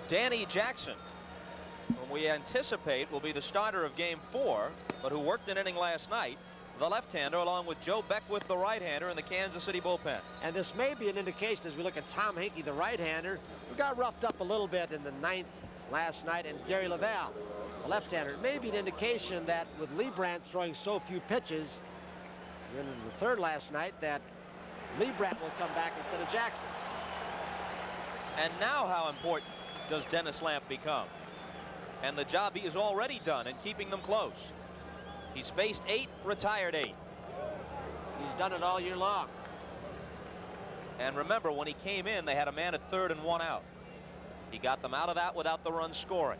Danny Jackson, whom we anticipate will be the starter of Game 4, but who worked an inning last night, the left-hander, along with Joe Beckwith, the right-hander, in the Kansas City bullpen. And this may be an indication as we look at Tom Hinkey, the right-hander, who got roughed up a little bit in the 9th last night, and Gary Lavelle, the left-hander. It may be an indication that with Lee Brandt throwing so few pitches in the 3rd last night, that Lee Brandt will come back instead of Jackson. And now how important does Dennis Lamp become? And the job he has already done in keeping them close. He's faced 8, retired 8. He's done it all year long. And remember, when he came in, they had a man at 3rd and 1 out. He got them out of that without the run scoring.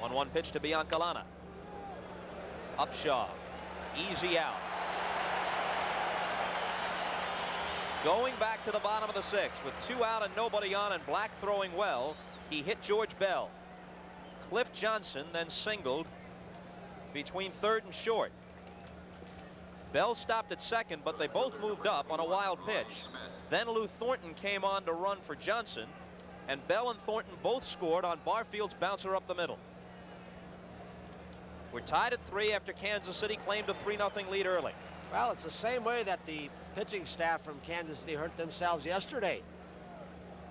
1-1 pitch to Biancalana. Upshaw, easy out. Going back to the bottom of the 6th with 2 out and nobody on, and Black throwing well. He hit George Bell. Cliff Johnson then singled between 3rd and short. Bell stopped at 2nd, but they both moved up on a wild pitch. Then Lou Thornton came on to run for Johnson, and Bell and Thornton both scored on Barfield's bouncer up the middle. We're tied at 3 after Kansas City claimed a 3-0 lead early. Well, it's the same way that the pitching staff from Kansas City hurt themselves yesterday.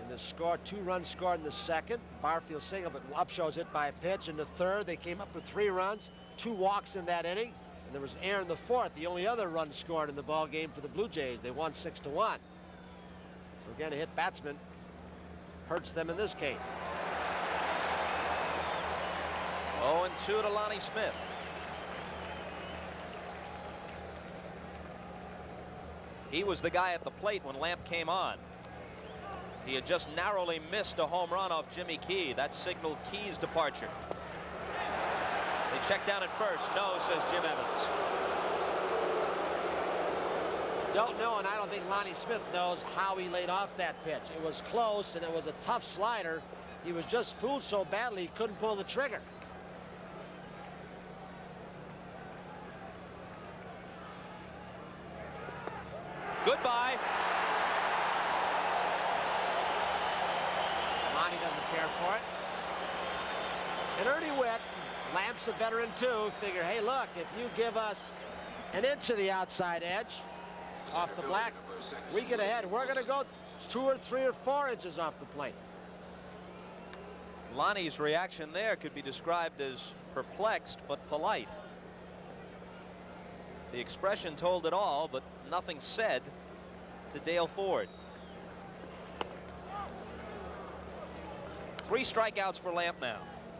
In the score, 2 runs scored in the 2nd. Barfield single, but Upshaw's hit by a pitch. In the 3rd, they came up with 3 runs, 2 walks in that inning, and there was error in the 4th, the only other run scored in the ball game for the Blue Jays. They won 6-1. So again, a hit batsman hurts them in this case. 0-2 to Lonnie Smith. He was the guy at the plate when Lamp came on. He had just narrowly missed a home run off Jimmy Key. That signaled Key's departure. They check down at first. No, says Jim Evans. Don't know, and I don't think Lonnie Smith knows how he laid off that pitch. It was close, and it was a tough slider. He was just fooled so badly he couldn't pull the trigger. Goodbye. Lonnie doesn't care for it. And Ernie Witt, Lamp's a veteran too, figure, hey, look, if you give us an inch of the outside edge off the Black, we get ahead. We're going to go 2 or 3 or 4 inches off the plate. Lonnie's reaction there could be described as perplexed but polite. The expression told it all, but nothing said to Dale Ford. 3 strikeouts for Lamp now.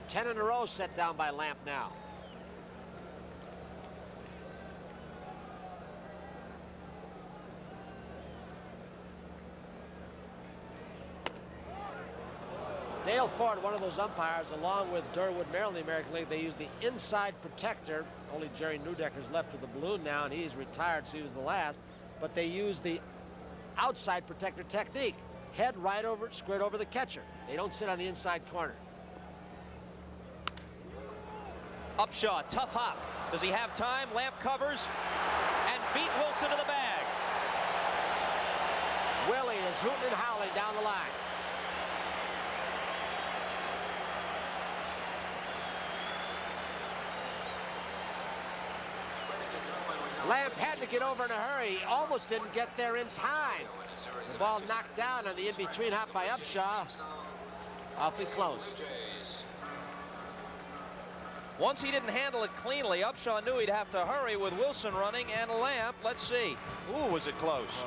10 in a row set down by Lamp now. Dale Ford, one of those umpires, along with Durwood Merrill in the American League, they use the inside protector. Only Jerry Newdecker's left with the balloon now, and he's retired, so he was the last. But they use the outside protector technique. Head right over, squared over the catcher. They don't sit on the inside corner. Upshaw, tough hop. Does he have time? Lamp covers and beat Wilson to the bag. Willie is hooting and howling down the line. Lamp had to get over in a hurry. He almost didn't get there in time. The ball knocked down on the in-between hop by Upshaw. Awfully close. Once he didn't handle it cleanly, Upshaw knew he'd have to hurry with Wilson running and Lamp. Let's see. Ooh, was it close?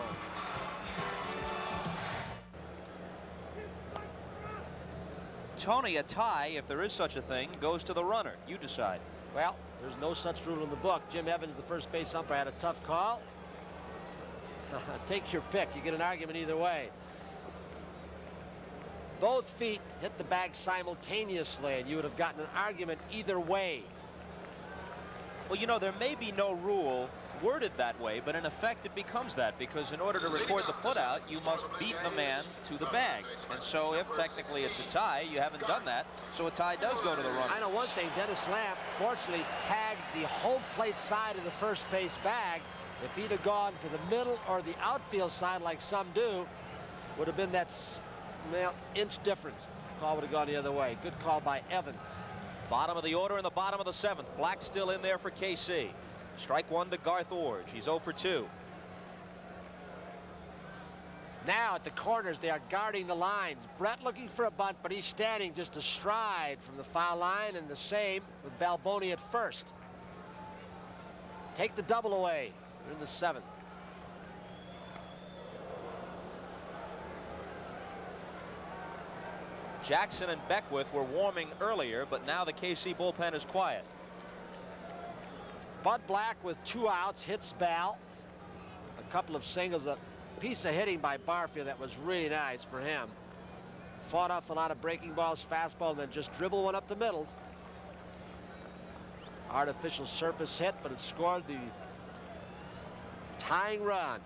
Tony, a tie, if there is such a thing, goes to the runner. You decide. Well, there's no such rule in the book. Jim Evans, the first base umpire, had a tough call. Take your pick. You get an argument either way. Both feet hit the bag simultaneously, and you would have gotten an argument either way. Well, you know, there may be no rule worded that way, but in effect it becomes that, because in order to record the putout, you must beat the man to the bag. And so if technically it's a tie, you haven't done that, so a tie does go to the runner. I know one thing, Dennis Lamp fortunately tagged the home plate side of the first base bag. If he'd have gone to the middle or the outfield side like some do, would have been that inch difference. Call would have gone the other way. Good call by Evans. Bottom of the order in the bottom of the 7th. Black still in there for KC. Strike one to Garth Orge. He's 0 for 2. Now at the corners, they are guarding the lines. Brett looking for a bunt, but he's standing just a stride from the foul line, and the same with Balboni at first. Take the double away. They're in the 7th. Jackson and Beckwith were warming earlier, but now the KC bullpen is quiet. Bud Black with 2 outs hits Bal. A couple of singles, a piece of hitting by Barfield that was really nice for him. Fought off a lot of breaking balls, fastball, and then just dribble one up the middle. Artificial surface hit, but it scored the tying run.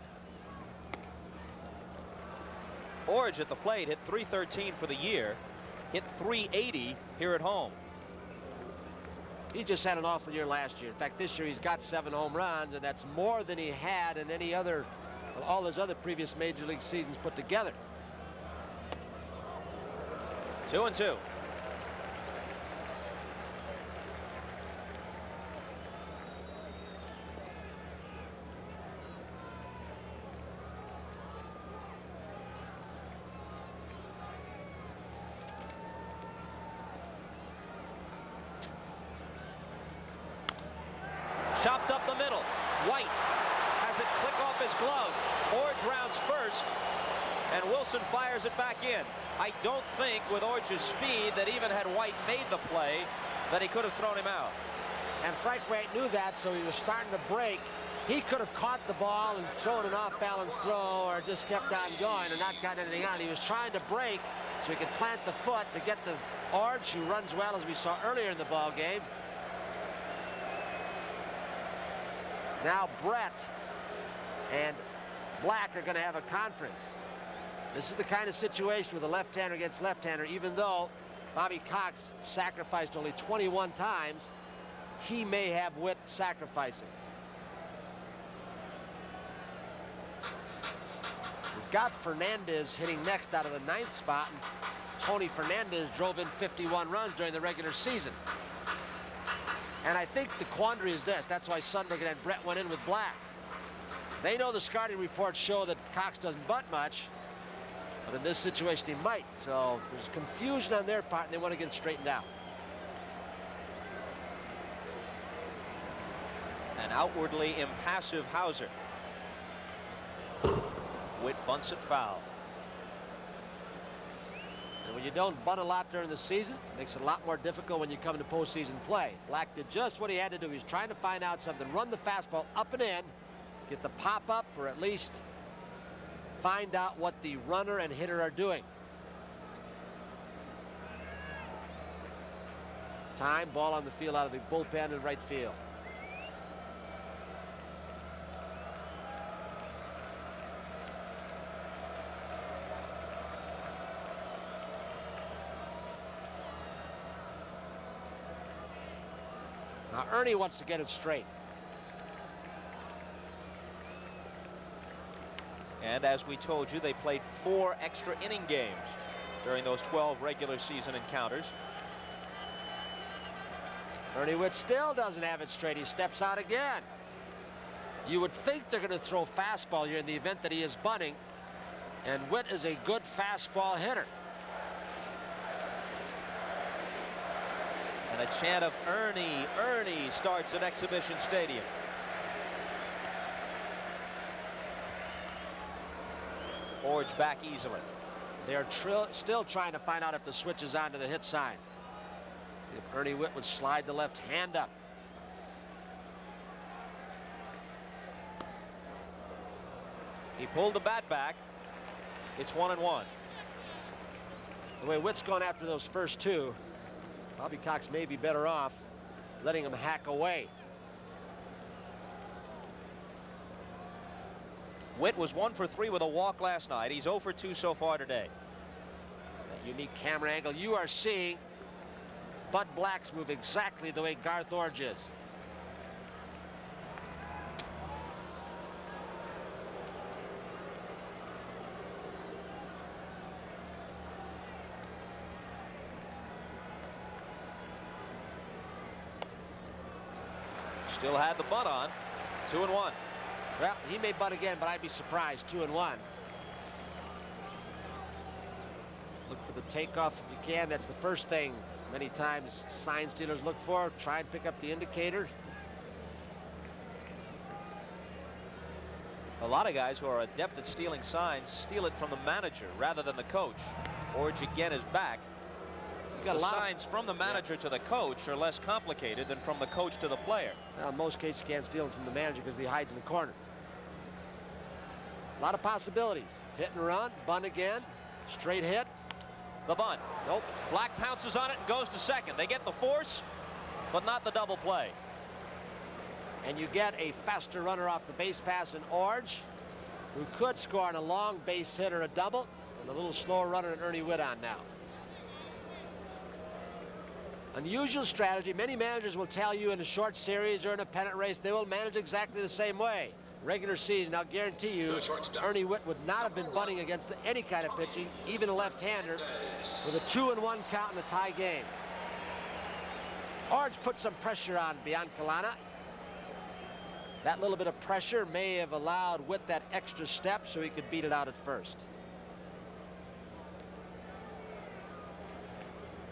Orge at the plate hit .313 for the year, hit .380 here at home. He just had an awful year last year. In fact, this year he's got 7 home runs, and that's more than he had in any other, all his other previous major league seasons put together. 2-2. Chopped up the middle. White has it click off his glove. Orge rounds first, and Wilson fires it back in. I don't think with Orge's speed that even had White made the play that he could have thrown him out. And Frank White knew that, so he was starting to break. He could have caught the ball and thrown an off-balance throw or just kept on going and not gotten anything on. He was trying to break so he could plant the foot to get the Orge, who runs well, as we saw earlier in the ball game. Now Brett and Black are going to have a conference. This is the kind of situation with a left-hander against left-hander. Even though Bobby Cox sacrificed only 21 times, he may have Witt sacrificing. He's got Fernandez hitting next out of the 9th spot, and Tony Fernandez drove in 51 runs during the regular season. And I think the quandary is this. That's why Sundberg and Brett went in with Black. They know the scouting reports show that Cox doesn't bunt much, but in this situation he might. So there's confusion on their part, and they want to get it straightened out. An outwardly impassive Hauser. Witt bunts it foul. And when you don't bunt a lot during the season, it makes it a lot more difficult when you come into postseason play. Black did just what he had to do. He was trying to find out something, run the fastball up and in, get the pop up, or at least find out what the runner and hitter are doing. Time, ball on the field out of the bullpen in right field. Now Ernie wants to get it straight. And as we told you, they played 4 extra inning games during those 12 regular season encounters. Ernie Witt still doesn't have it straight. He steps out again. You would think they're going to throw fastball here in the event that he is bunting. And Witt is a good fastball hitter. And a chant of Ernie, Ernie starts at Exhibition Stadium. Orge back easily. They're still trying to find out if the switch is on to the hit sign. If Ernie Witt would slide the left hand up. He pulled the bat back. It's 1-1. The way Witt's going after those first 2, Bobby Cox may be better off letting him hack away. Witt was 1 for 3 with a walk last night. He's 0 for 2 so far today. That unique camera angle you are seeing. Bud Black's move exactly the way Garth Orge is. Still had the bunt on. 2-1. Well, he may bunt again, but I'd be surprised. 2-1. Look for the takeoff if you can. That's the first thing many times sign stealers look for. Try and pick up the indicator. A lot of guys who are adept at stealing signs steal it from the manager rather than the coach. Orge again is back. The signs from the manager to the coach are less complicated than from the coach to the player. Well, in most cases, you can't steal them from the manager because he hides in the corner. A lot of possibilities. Hit and run, bunt again, straight hit. The bunt. Nope. Black pounces on it and goes to second. They get the force, but not the double play. And you get a faster runner off the base pass in Orge, who could score on a long base hit or a double, and a little slower runner in Ernie Witt on now. Unusual strategy. Many managers will tell you in a short series or in a pennant race they will manage exactly the same way. Regular season, I'll guarantee you, Ernie Witt would not have been bunting against any kind of pitching, even a left-hander, with a 2-1 count in a tie game. Orge put some pressure on Biancalana. That little bit of pressure may have allowed Witt that extra step so he could beat it out at first.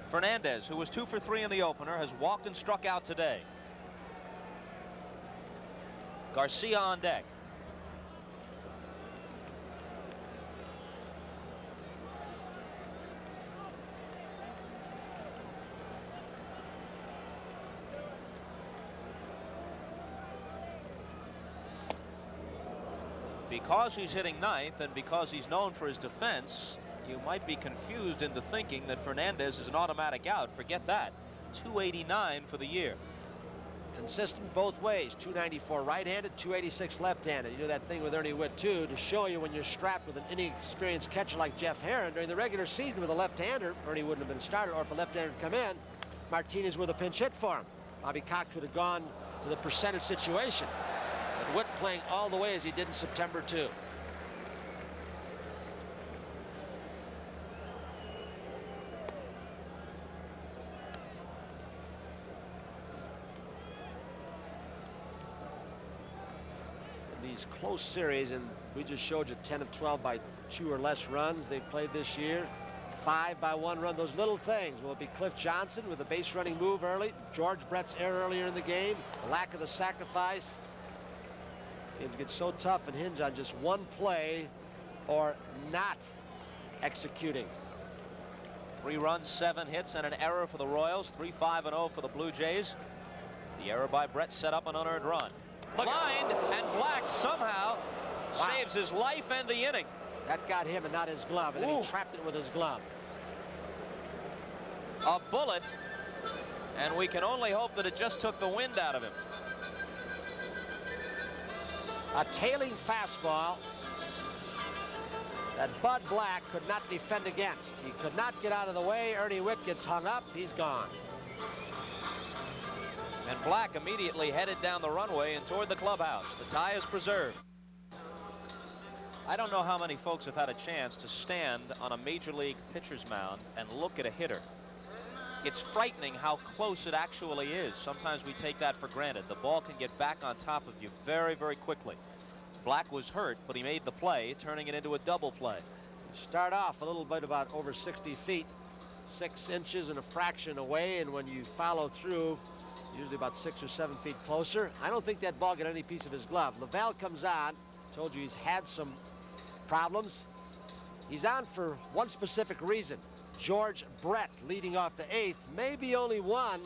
Fernandez, who was 2 for 3 in the opener, has walked and struck out today. Garcia on deck. Because he's hitting ninth and because he's known for his defense, you might be confused into thinking that Fernandez is an automatic out. Forget that. 289 for the year. Consistent both ways. 294 right-handed, 286 left-handed. You do that thing with Ernie Witt too to show you when you're strapped with an inexperienced catcher like Jeff Herron. During the regular season with a left-hander, Ernie wouldn't have been started, or if a left-hander had come in, Martinez would have pinch hit for him. Bobby Cox would have gone to the percentage situation. But Witt playing all the way as he did in September too. These close series, and we just showed you 10 of 12 by 2 or less runs they've played this year. 5 by 1 run. Those little things. Will it be Cliff Johnson with a base running move early? George Brett's error earlier in the game? The lack of the sacrifice? Games get so tough and hinge on just one play or not executing. 3 runs, 7 hits, and an error for the Royals. 3-5-0 for the Blue Jays. The error by Brett set up an unearned run. Blind, and Black somehow saves his life and the inning. That got him and not his glove, and then he trapped it with his glove. A bullet, and we can only hope that it just took the wind out of him. A tailing fastball that Bud Black could not defend against. He could not get out of the way. Ernie Witt gets hung up. He's gone. And Black immediately headed down the runway and toward the clubhouse. The tie is preserved. I don't know how many folks have had a chance to stand on a major league pitcher's mound and look at a hitter. It's frightening how close it actually is. Sometimes we take that for granted. The ball can get back on top of you very, very quickly. Black was hurt, but he made the play, turning it into a double play. Start off a little bit about over 60 feet, 6 inches and a fraction away, and when you follow through, usually about 6 or 7 feet closer. I don't think that ball got any piece of his glove. Lavelle comes on. Told you he's had some problems. He's on for one specific reason. George Brett leading off the 8th. Maybe only one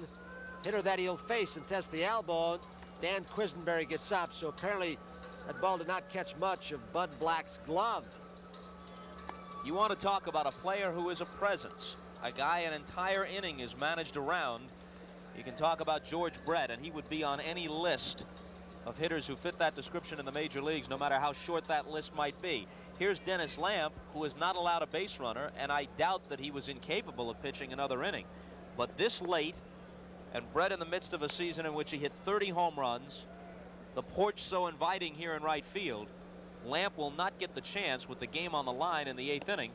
hitter that he'll face and test the elbow. Dan Quisenberry gets up, so apparently that ball did not catch much of Bud Black's glove. You want to talk about a player who is a presence, a guy an entire inning is managed around. You can talk about George Brett, and he would be on any list of hitters who fit that description in the major leagues, no matter how short that list might be. Here's Dennis Lamp, who is not allowed a base runner, and I doubt that he was incapable of pitching another inning. But this late, and Brett in the midst of a season in which he hit 30 home runs, the porch so inviting here in right field, Lamp will not get the chance with the game on the line in the 8th inning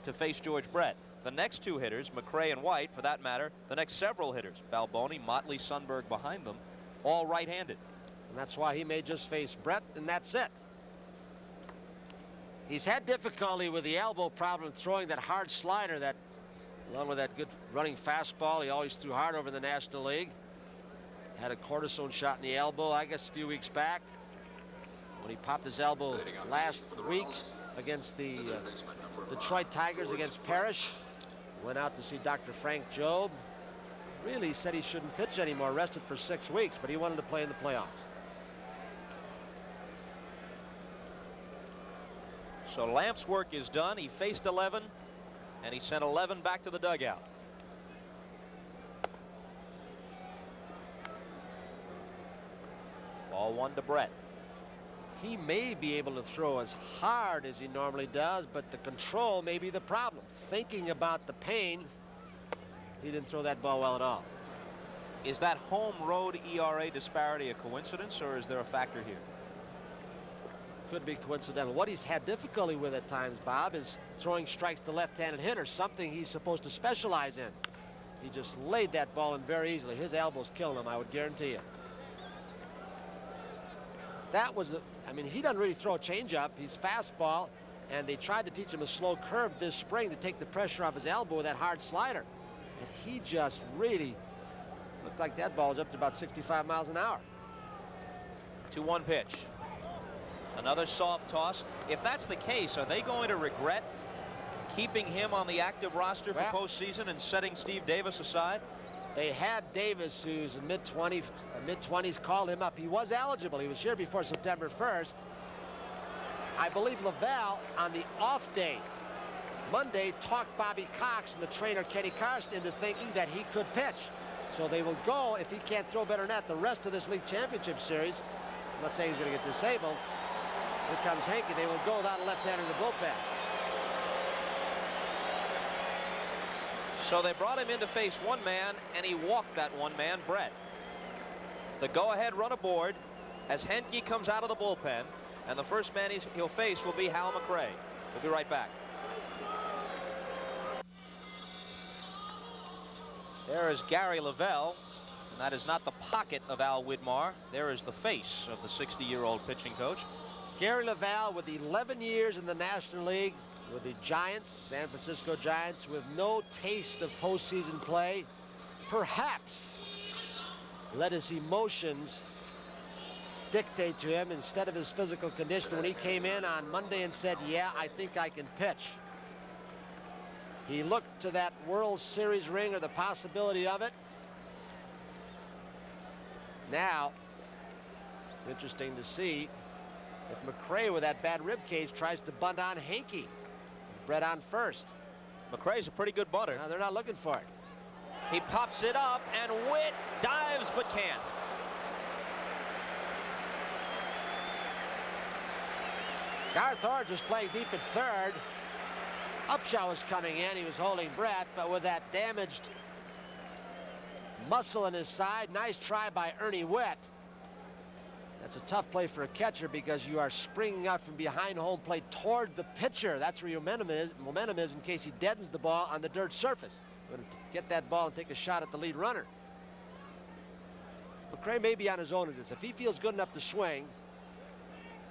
to face George Brett. The next 2 hitters, McRae and White, for that matter, the next several hitters, Balboni, Motley, Sundberg behind them, all right-handed. And that's why he may just face Brett, and that's it. He's had difficulty with the elbow problem throwing that hard slider that, along with that good running fastball, he always threw hard over in the National League. Had a cortisone shot in the elbow, I guess, a few weeks back when he popped his elbow last week against the Detroit Tigers against Parrish. Went out to see Dr. Frank Jobe. Really said he shouldn't pitch anymore, rested for 6 weeks, but he wanted to play in the playoffs. So Lamp's work is done. He faced 11, and he sent 11 back to the dugout. Ball 1 to Brett. He may be able to throw as hard as he normally does, but the control may be the problem. Thinking about the pain, he didn't throw that ball well at all. Is that home road ERA disparity a coincidence, or is there a factor here? Could be coincidental. What he's had difficulty with at times, Bob, is throwing strikes to left-handed hitters, something he's supposed to specialize in. He just laid that ball in very easily. His elbow's killing him, I would guarantee you. That was I mean, he doesn't really throw a changeup. He's fastball, and they tried to teach him a slow curve this spring to take the pressure off his elbow with that hard slider. And he just really looked like that ball was up to about 65 miles an hour. 2-1 pitch. Another soft toss. If that's the case, are they going to regret keeping him on the active roster for postseason and setting Steve Davis aside? They had Davis, who's in mid-20s, called him up. He was eligible. He was here before September 1st. I believe Lavelle, on the off day, Monday, talked Bobby Cox and the trainer Kenny Karst into thinking that he could pitch. So they will go, if he can't throw better than that, the rest of this league championship series. I'm not saying he's going to get disabled. Here comes Hankey. They will go without a left-hander in the bullpen. So they brought him in to face one man, and he walked that one man, Brett. The go-ahead run aboard as Henke comes out of the bullpen, and the first man he'll face will be Hal McRae. We'll be right back. There is Gary Lavelle, and that is not the pocket of Al Widmar. There is the face of the 60-year-old pitching coach. Gary Lavelle, with 11 years in the National League with the Giants, San Francisco Giants, with no taste of postseason play, perhaps let his emotions dictate to him instead of his physical condition when he came in on Monday and said, yeah, I think I can pitch. He looked to that World Series ring or the possibility of it. Now, interesting to see if McRae, with that bad rib cage, tries to bunt on Hankey. Brett on first. McRae's a pretty good bunter. No, they're not looking for it. He pops it up, and Witt dives but can't. Garth Orange was playing deep at third. Upshaw was coming in. He was holding Brett, but with that damaged muscle in his side, nice try by Ernie Witt. That's a tough play for a catcher because you are springing out from behind home plate toward the pitcher. That's where your momentum is in case he deadens the ball on the dirt surface. You're going to get that ball and take a shot at the lead runner. McRae may be on his own as this. If he feels good enough to swing,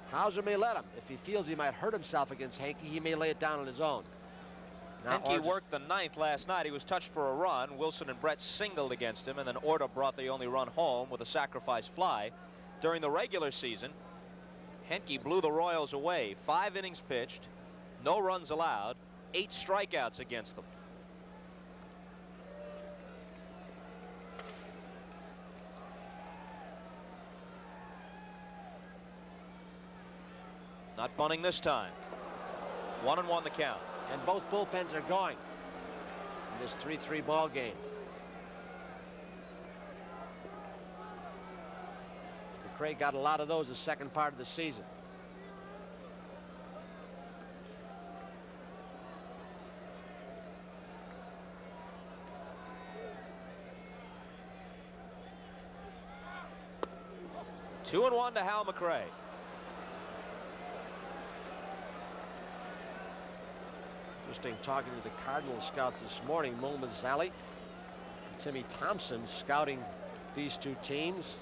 Hauser may let him. If he feels he might hurt himself against Hankey, he may lay it down on his own. Hankey worked the ninth last night. He was touched for a run. Wilson and Brett singled against him, and then Orta brought the only run home with a sacrifice fly. During the regular season, Henke blew the Royals away. 5 innings pitched, no runs allowed, 8 strikeouts against them. Not bunting this time. 1-1 the count. And both bullpens are going in this 3-3 ball game. McRae got a lot of those the second part of the season. Two and 1 to Hal McRae. Interesting talking to the Cardinal scouts this morning. Mo Mazzali, Timmy Thompson scouting these two teams.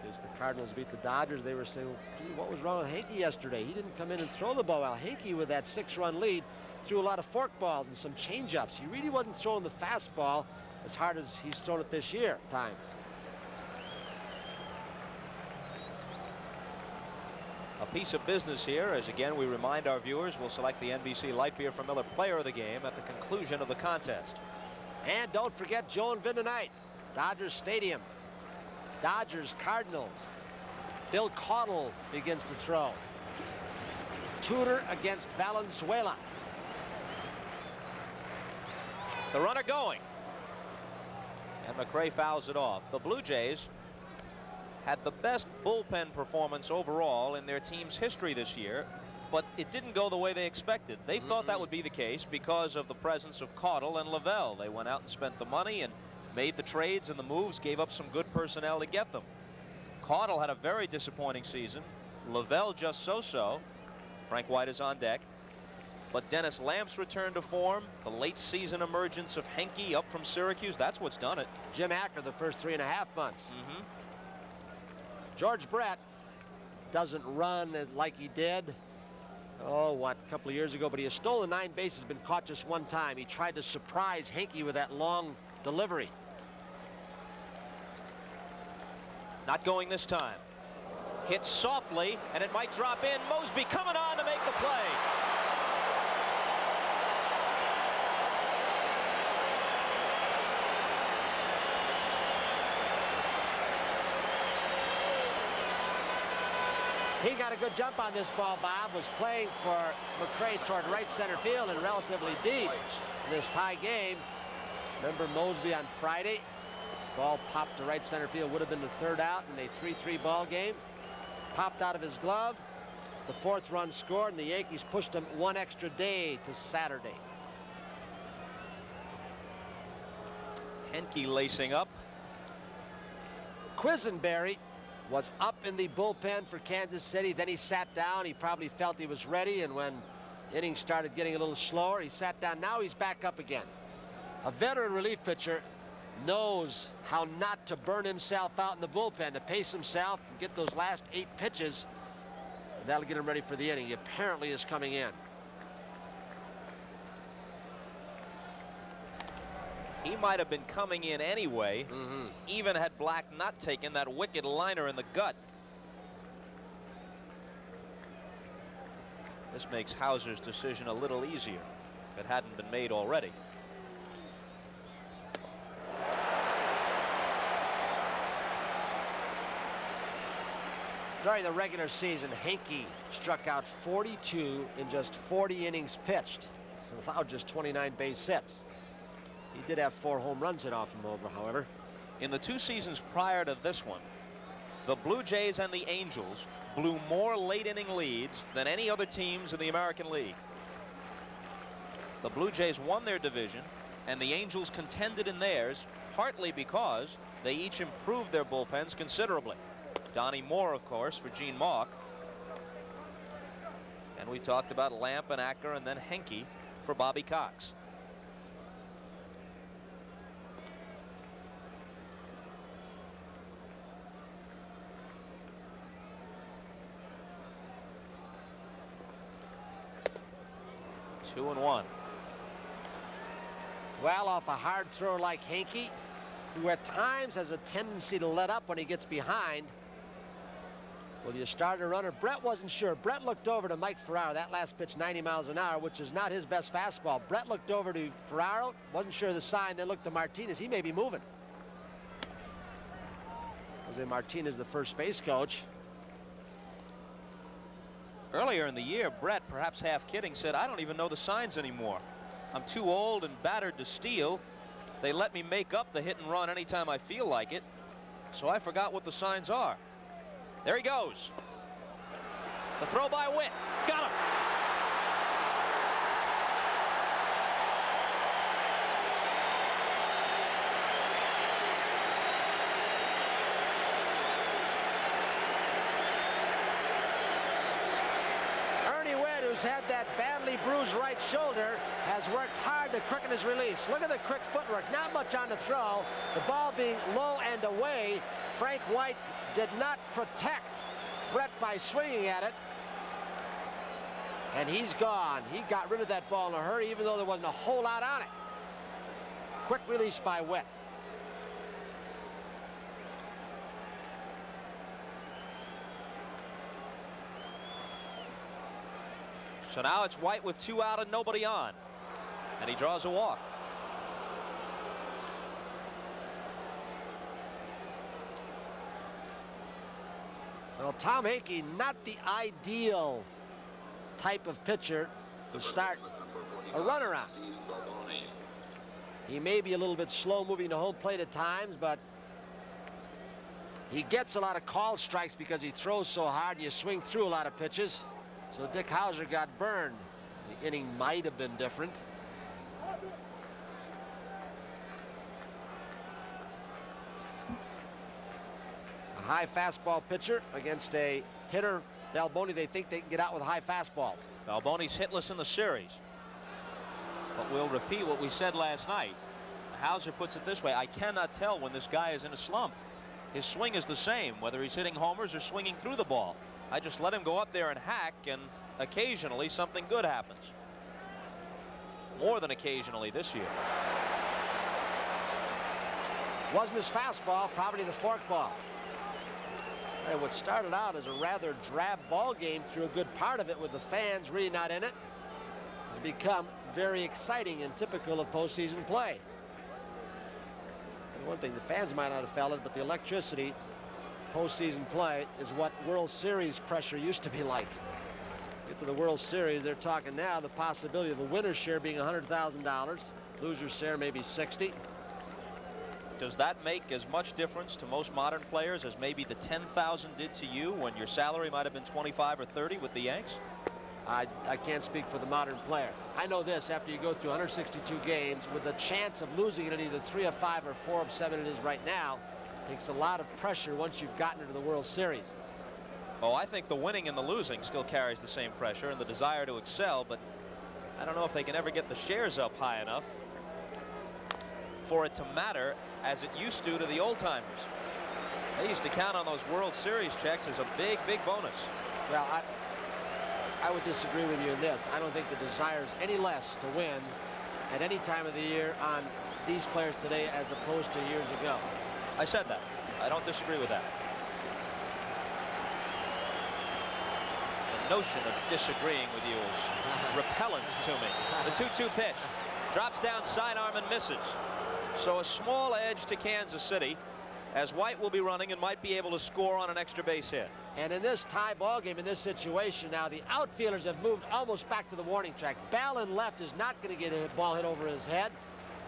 As the Cardinals beat the Dodgers, they were saying, gee, what was wrong with Hanky yesterday? He didn't come in and throw the ball well. Hanky, with that 6-run lead, threw a lot of fork balls and some changeups. He really wasn't throwing the fastball as hard as he's thrown it this year at times. A piece of business here, as again we remind our viewers, we'll select the NBC Light Beer for Miller Player of the Game at the conclusion of the contest. And don't forget Joe and Vin tonight. Dodgers Stadium. Dodgers, Cardinals. Bill Caudle begins to throw. Tudor against Valenzuela. The runner going. And McRae fouls it off. The Blue Jays had the best bullpen performance overall in their team's history this year, but it didn't go the way they expected. They thought that would be the case because of the presence of Caudle and Lavelle. They went out and spent the money and made the trades and the moves, gave up some good personnel to get them. Caudle had a very disappointing season. Lavelle just so-so. Frank White is on deck. But Dennis Lamps returned to form. The late season emergence of Henke up from Syracuse, that's what's done it. Jim Acker the first 3.5 months. George Brett doesn't run like he did, a couple of years ago, but he has stolen 9 bases, been caught just 1 time. He tried to surprise Henke with that long delivery. Not going this time. Hit softly, and it might drop in. Mosby coming on to make the play. He got a good jump on this ball, Bob. Was playing for McRae toward right center field and relatively deep in this tie game. Remember Mosby on Friday? Ball popped to right center field. Would have been the 3rd out in a 3-3 ball game. Popped out of his glove. The 4th run scored, and the Yankees pushed him 1 extra day to Saturday. Henke lacing up. Quisenberry was up in the bullpen for Kansas City. Then he sat down. He probably felt he was ready, and when innings started getting a little slower, he sat down. Now he's back up again. A veteran relief pitcher knows how not to burn himself out in the bullpen, to pace himself and get those last 8 pitches. And that'll get him ready for the inning. He apparently is coming in. He might have been coming in anyway, even had Black not taken that wicked liner in the gut. This makes Hauser's decision a little easier if it hadn't been made already. During the regular season, Henke struck out 42 in just 40 innings pitched, allowed just 29 base hits. He did have 4 home runs hit off him over, however. In the 2 seasons prior to this one, the Blue Jays and the Angels blew more late inning leads than any other teams in the American League. The Blue Jays won their division, and the Angels contended in theirs, partly because they each improved their bullpens considerably. Donnie Moore, of course, for Gene Mauch. And we talked about Lamp and Acker, and then Henke for Bobby Cox. Two and one. Well, off a hard throw like Henke, who at times has a tendency to let up when he gets behind. Will you start a runner? Brett wasn't sure. Brett looked over to Mike Ferraro. That last pitch 90 miles an hour, which is not his best fastball. Brett looked over to Ferraro, wasn't sure of the sign, then looked to Martinez. He may be moving. Jose Martinez, the first base coach. Earlier in the year, Brett, perhaps half kidding, said, I don't even know the signs anymore. I'm too old and battered to steal. They let me make up the hit and run anytime I feel like it. So I forgot what the signs are. There he goes. The throw by Witt. Got him. who's had that badly bruised right shoulder, has worked hard to quicken his release. Look at the quick footwork. Not much on the throw. The ball being low and away. Frank White did not protect Brett by swinging at it. And he's gone. He got rid of that ball in a hurry, even though there wasn't a whole lot on it. Quick release by Witt. So now it's White with 2 out and nobody on. And he draws a walk. Well, Tom Henke, not the ideal type of pitcher to start a runaround. He may be a little bit slow moving to home plate at times, but he gets a lot of called strikes because he throws so hard. You swing through a lot of pitches. So Dick Hauser got burned. The inning might have been different. A high fastball pitcher against a hitter, Balboni. They think they can get out with high fastballs. Balboni's hitless in the series. But we'll repeat what we said last night. Hauser puts it this way: I cannot tell when this guy is in a slump. His swing is the same, whether he's hitting homers or swinging through the ball. I just let him go up there and hack, and occasionally something good happens. More than occasionally this year. Wasn't his fastball, probably the forkball. And what started out as a rather drab ball game through a good part of it with the fans really not in it has become very exciting and typical of postseason play. And one thing, the fans might not have felt it, but the electricity postseason play is what World Series pressure used to be like. Get to the World Series, they're talking now the possibility of the winner's share being $100,000, loser's share maybe 60. Does that make as much difference to most modern players as maybe the 10,000 did to you when your salary might have been 25 or 30 with the Yanks? I can't speak for the modern player. I know this: after you go through 162 games with the chance of losing it in either 3 of 5 or 4 of 7 it is right now, takes a lot of pressure once you've gotten into the World Series. Oh, I think the winning and the losing still carries the same pressure and the desire to excel, but I don't know if they can ever get the shares up high enough for it to matter as it used to the old timers. They used to count on those World Series checks as a big, big bonus. Well, I would disagree with you in this. I don't think the desire is any less to win at any time of the year on these players today as opposed to years ago. I said that. I don't disagree with that. The notion of disagreeing with you is repellent to me. The 2-2 pitch drops down sidearm and misses. So a small edge to Kansas City, as White will be running and might be able to score on an extra base hit. And in this tie ball game, in this situation now, the outfielders have moved almost back to the warning track. Bell in left is not going to get a ball hit over his head.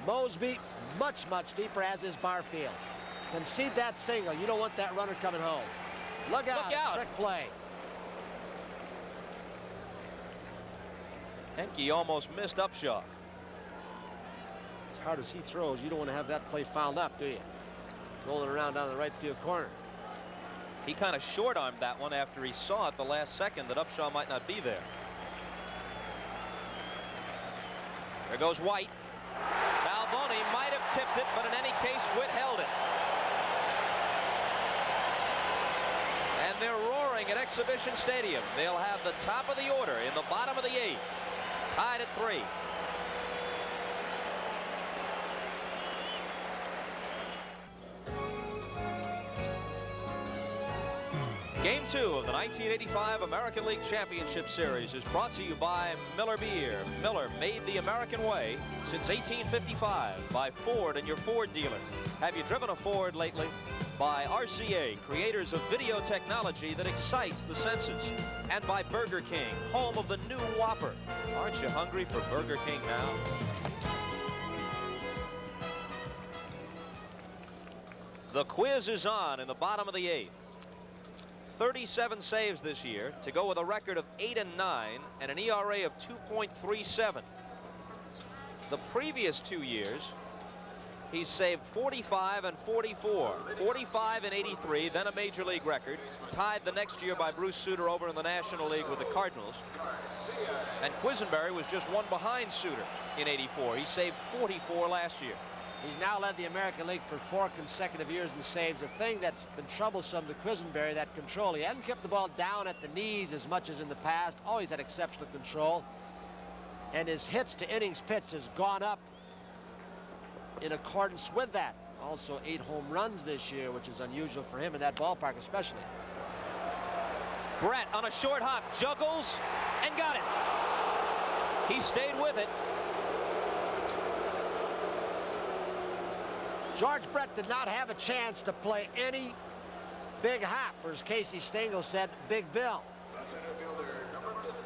Mosby much, much deeper, as is Barfield. Concede that single. You don't want that runner coming home. Look out. Trick play. Henke almost missed Upshaw. As hard as he throws, you don't want to have that play fouled up, do you? Rolling around down the right field corner. He kind of short-armed that one after he saw at the last second that Upshaw might not be there. There goes White. Balboni might have tipped it, but in any case, Witt held it. And they're roaring at Exhibition Stadium. They'll have the top of the order in the bottom of the 8th, tied at 3. Game 2 of the 1985 American League Championship Series is brought to you by Miller Beer. Miller, made the American way since 1855 by Ford and your Ford dealer. Have you driven a Ford lately? By RCA, creators of video technology that excites the senses. And by Burger King, home of the new Whopper. Aren't you hungry for Burger King now? The quiz is on in the bottom of the 8th. 37 saves this year to go with a record of 8-9 and an ERA of 2.37. The previous 2 years, He's saved 45 and 44. 45 in '83, then a major league record. Tied the next year by Bruce Sutter over in the National League with the Cardinals. And Quisenberry was just one behind Sutter in '84. He saved 44 last year. He's now led the American League for 4 consecutive years in saves. The thing that's been troublesome to Quisenberry, that control. He hadn't kept the ball down at the knees as much as in the past. Always had exceptional control. And his hits to innings pitched has gone up in accordance with that. Also 8 home runs this year, which is unusual for him in that ballpark especially. Brett on a short hop, juggles and got it. He stayed with it. George Brett did not have a chance to play any big hop, or as Casey Stengel said, Big Bill.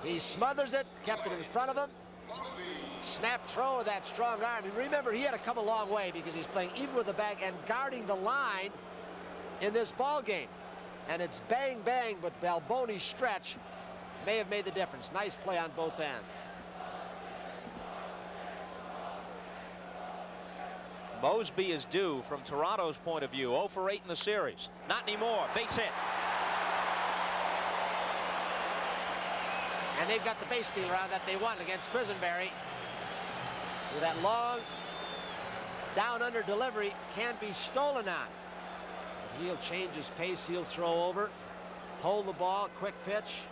He smothers it, kept it in front of him. Snap throw with that strong arm. And remember, he had to come a long way because he's playing even with the bag and guarding the line in this ball game. And it's bang, bang, but Balboni's stretch may have made the difference. Nice play on both ends. Mosby is due from Toronto's point of view. 0 for 8 in the series. Not anymore. Base hit. And they've got the base stealer out that they won against Quisenberry. With that long down under delivery can be stolen on. But he'll change his pace. He'll throw over, hold the ball, quick pitch.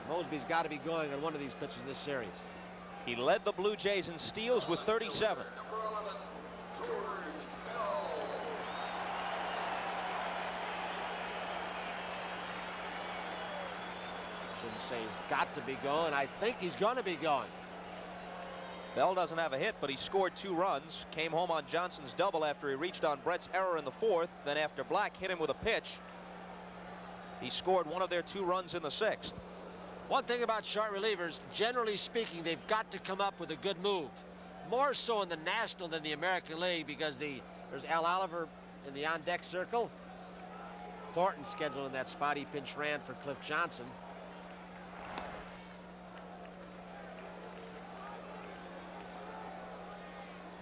Mosby's got to be going on one of these pitches in this series. He led the Blue Jays in steals with 37. Shouldn't say he's got to be going. I think he's going to be going. Bell doesn't have a hit, but he scored 2 runs. Came home on Johnson's double after he reached on Brett's error in the 4th. Then after Black hit him with a pitch, he scored one of their 2 runs in the 6th. One thing about short relievers, generally speaking, they've got to come up with a good move. More so in the National than the American League because there's Al Oliver in the on-deck circle. Thornton scheduled in that spot. He pinch ran for Cliff Johnson.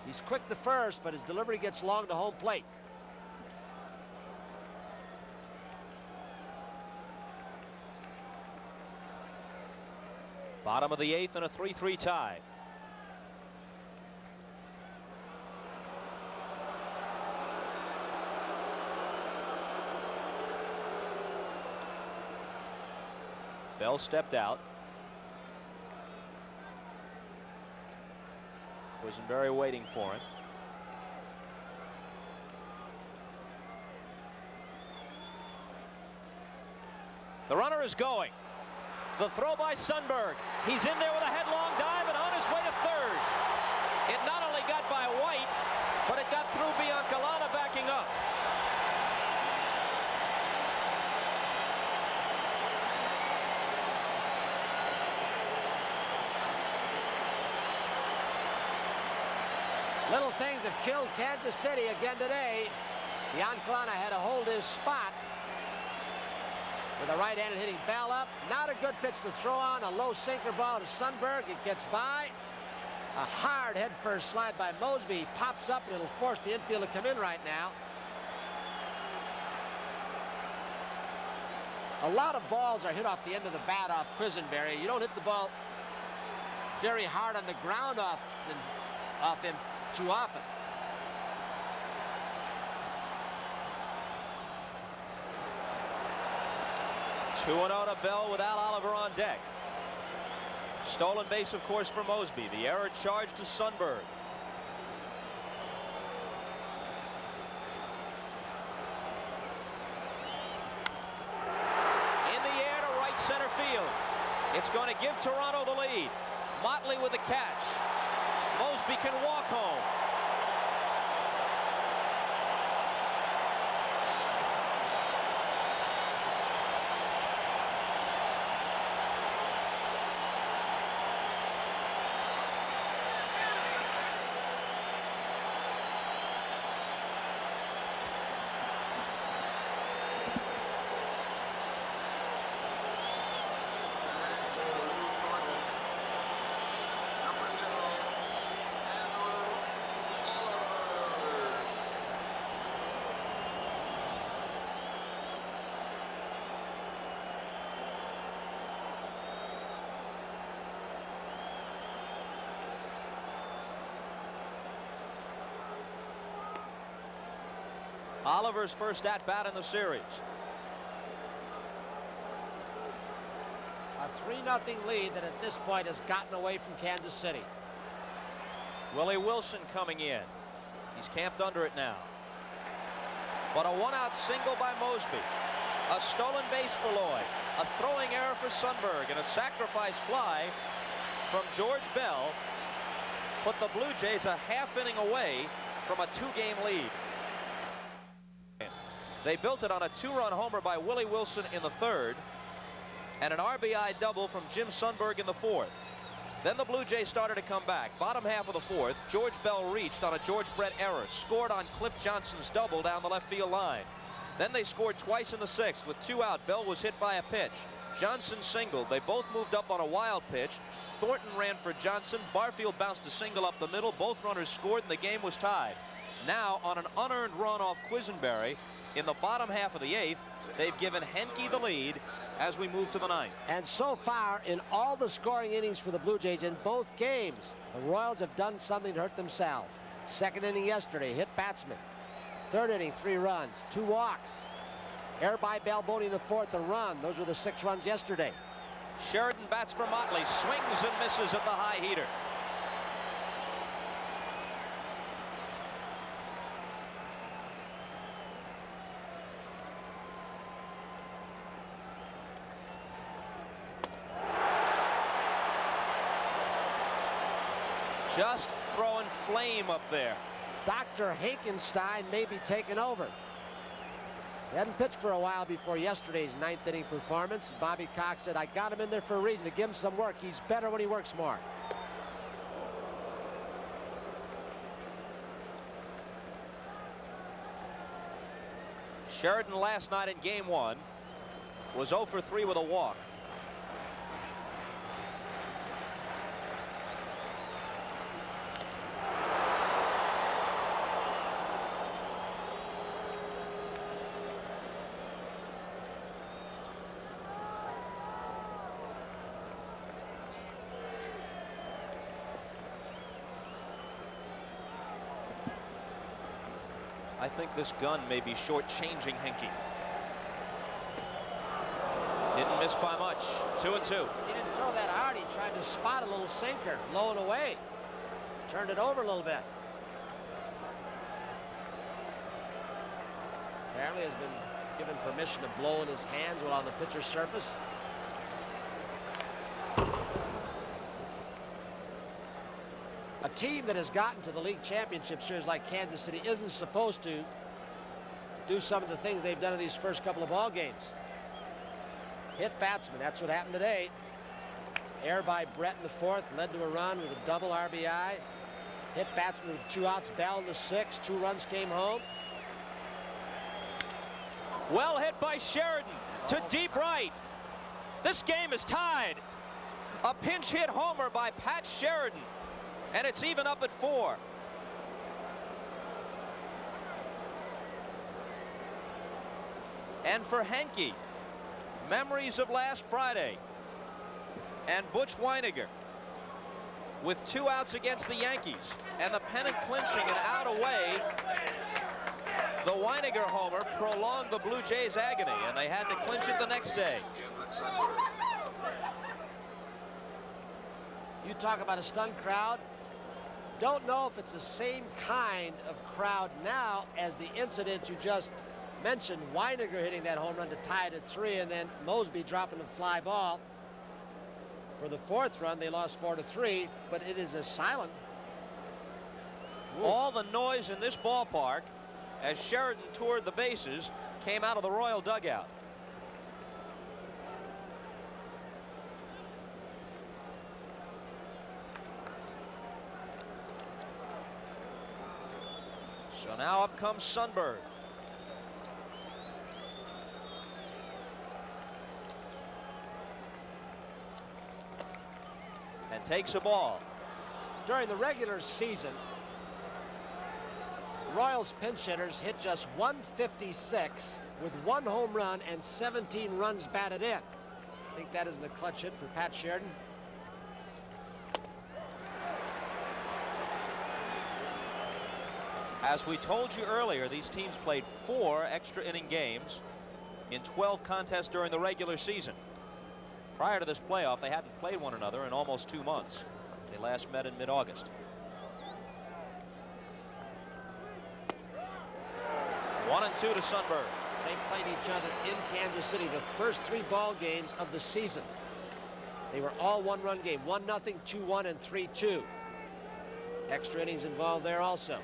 He's quick to first, but his delivery gets long to home plate. Bottom of the 8th and a 3-3 tie. Bell stepped out. Quisenberry waiting for him. The runner is going. The throw by Sundberg. He's in there with a headlong dive and on his way to third. It not only got by White, but it got through Biancalana backing up. Little things have killed Kansas City again today. Biancalana had to hold his spot with a right-handed hitting Bell up. Not a good pitch to throw on. A low sinker ball to Sundberg. It gets by. A hard head-first slide by Mosby. He pops up and it'll force the infield to come in right now. A lot of balls are hit off the end of the bat off Quisenberry. You don't hit the ball very hard on the ground off him too often. Two 2-0 to Bell with Al Oliver on deck. Stolen base, of course, for Mosby. The error charged to Sundberg. In the air to right center field. It's going to give Toronto the lead. Motley with the catch. Mosby can walk home. Oliver's first at bat in the series. A 3-0 lead that at this point has gotten away from Kansas City. Willie Wilson coming in. He's camped under it now. But a 1-out single by Mosby. A stolen base for Lloyd. A throwing error for Sundberg, and a sacrifice fly from George Bell put the Blue Jays a half inning away from a 2-game lead. They built it on a 2-run homer by Willie Wilson in the 3rd and an RBI double from Jim Sundberg in the 4th. Then the Blue Jays started to come back. Bottom half of the 4th, George Bell reached on a George Brett error, scored on Cliff Johnson's double down the left field line. Then they scored twice in the 6th. With 2 out, Bell was hit by a pitch. Johnson singled. They both moved up on a wild pitch. Thornton ran for Johnson. Barfield bounced a single up the middle. Both runners scored, and the game was tied. Now, on an unearned run off Quisenberry in the bottom half of the 8th, they've given Henke the lead as we move to the 9th. And so far, in all the scoring innings for the Blue Jays in both games, the Royals have done something to hurt themselves. 2nd inning yesterday, hit batsman. 3rd inning, 3 runs, 2 walks. Error by Balboni in the 4th, a run. Those were the 6 runs yesterday. Sheridan bats for Motley, swings and misses at the high heater. Just throwing flame up there. Dr. Hakenstein may be taking over. He hadn't pitched for a while before yesterday's 9th inning performance. Bobby Cox said, I got him in there for a reason, to give him some work. He's better when he works more. Sheridan last night in game 1 was 0 for 3 with a walk. I think this gun may be short-changing Henke. Didn't miss by much. 2-2. He didn't throw that hard. He tried to spot a little sinker, low and away. Turned it over a little bit. Apparently has been given permission to blow in his hands while on the pitcher's surface. A team that has gotten to the league championship series like Kansas City isn't supposed to do some of the things they've done in these first couple of ball games. Hit batsman, that's what happened today. Error by Brett in the 4th led to a run with a double RBI. Hit batsman with 2 outs. Bell in the 6th. 2 runs came home. Well hit by Sheridan to deep right. This game is tied. A pinch hit homer by Pat Sheridan. And it's even up at 4. And for Henke, memories of last Friday. And Butch Weiniger with 2 outs against the Yankees. And the pennant clinching and out away. The Weiniger homer prolonged the Blue Jays' agony, and they had to clinch it the next day. You talk about a stunned crowd. Don't know if it's the same kind of crowd now as the incident you just mentioned. Weiniger hitting that home run to tie it at 3, and then Mosby dropping a fly ball. For the 4th run, they lost 4-3, but it is a silent. Ooh. All the noise in this ballpark as Sheridan toured the bases came out of the Royal dugout. So now up comes Sundberg. And takes a ball. During the regular season, Royals pinch hitters hit just 156 with 1 home run and 17 runs batted in. I think that isn't a clutch hit for Pat Sheridan. As we told you earlier, these teams played 4 extra inning games in 12 contests during the regular season. Prior to this playoff, they hadn't played one another in almost 2 months. They last met in mid-August. 1-2 to Sundberg. They played each other in Kansas City the first 3 ball games of the season. They were all one-run game, 1-0, 2-1, and 3-2. Extra innings involved there also.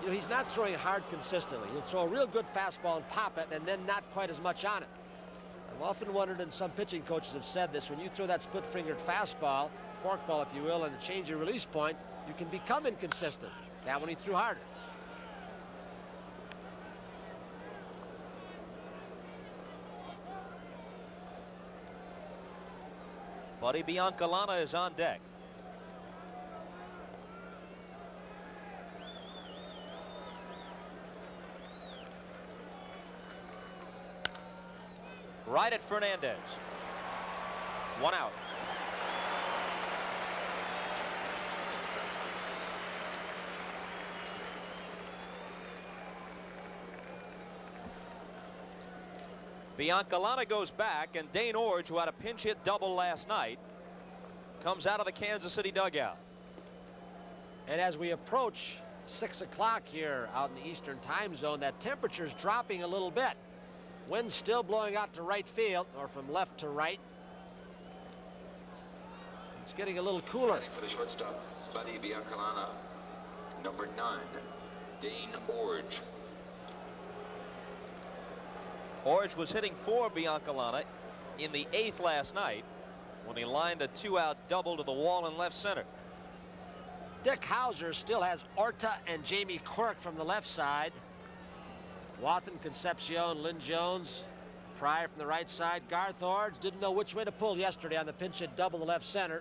You know, he's not throwing hard consistently. He'll throw a real good fastball and pop it, and then not quite as much on it. I've often wondered, and some pitching coaches have said this, when you throw that split-fingered fastball, forkball if you will, and change your release point, you can become inconsistent. That one he threw harder. Buddy Biancalana is on deck. Right at Fernandez. 1 out. Biancalana goes back, and Dane Orge, who had a pinch hit double last night, comes out of the Kansas City dugout. And as we approach 6 o'clock here out in the Eastern time zone, that temperature's dropping a little bit. Wind still blowing out to right field, or from left to right. It's getting a little cooler. For the shortstop, Buddy Biancalana. Number 9, Dane Orge. Orge was hitting for Biancalana in the 8th last night when he lined a 2-out double to the wall in left center. Dick Hauser still has Orta and Jamie Quirk from the left side. Wathan, Concepcion, Lynn Jones, Pryor from the right side. Garth Orge didn't know which way to pull yesterday on the pinch hit double to left center.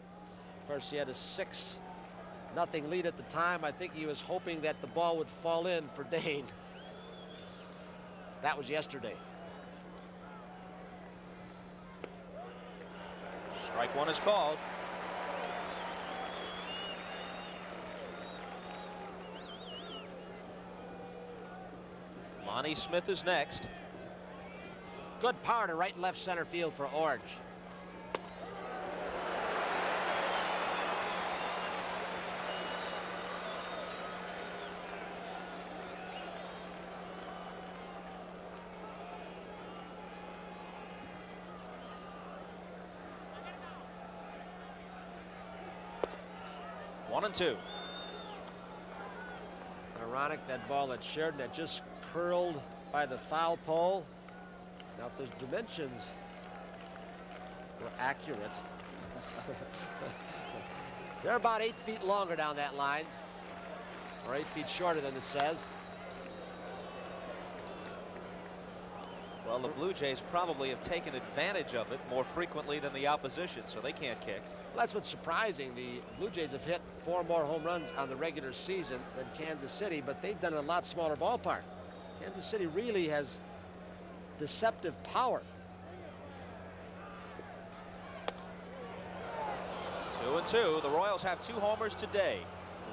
Of course, he had a 6-0 lead at the time. I think he was hoping that the ball would fall in for Dane. That was yesterday. Strike 1 is called. Lonnie Smith is next. Good power to right and left center field for Orge. One and two. Ironic, that ball that Sheridan had just curled by the foul pole. Now, if those dimensions were accurate, they're about 8 feet longer down that line, or 8 feet shorter than it says. Well, the Blue Jays probably have taken advantage of it more frequently than the opposition, so they can't kick. Well, that's what's surprising. The Blue Jays have hit 4 more home runs on the regular season than Kansas City, but they've done a lot smaller ballpark. Kansas City really has deceptive power. 2-2. The Royals have 2 homers today.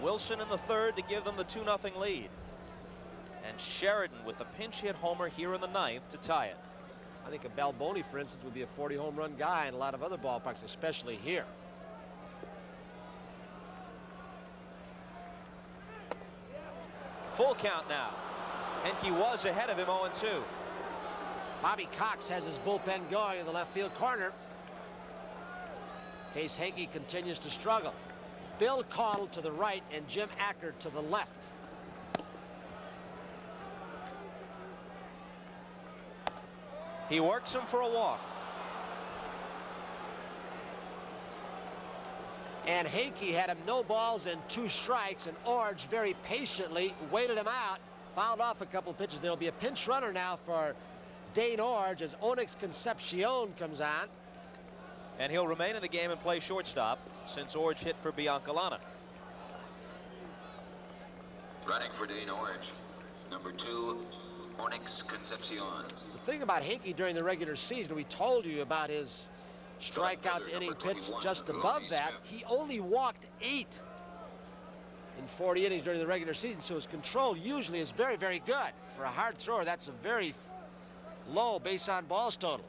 Wilson in the 3rd to give them the 2-0 lead. And Sheridan with the pinch hit homer here in the 9th to tie it. I think a Balboni, for instance, would be a 40 home run guy in a lot of other ballparks, especially here. Full count now. Henke was ahead of him 0-2. Bobby Cox has his bullpen going in the left field corner. Case Henke continues to struggle. Bill Caudle to the right and Jim Acker to the left. He works him for a walk. And Henke had him no balls and 2 strikes, and Orge very patiently waited him out, fouled off a couple pitches. There'll be a pinch runner now for Dane Orge as Onyx Concepcion comes on. And he'll remain in the game and play shortstop since Orge hit for Biancalana. Running for Dane Orge, number 2, Onyx Concepcion. The thing about Henke during the regular season, we told you about his strikeout to inning pitch just above that. He only walked 8 in 40 innings during the regular season, so his control usually is very, very good. For a hard thrower, that's a very low base on balls total.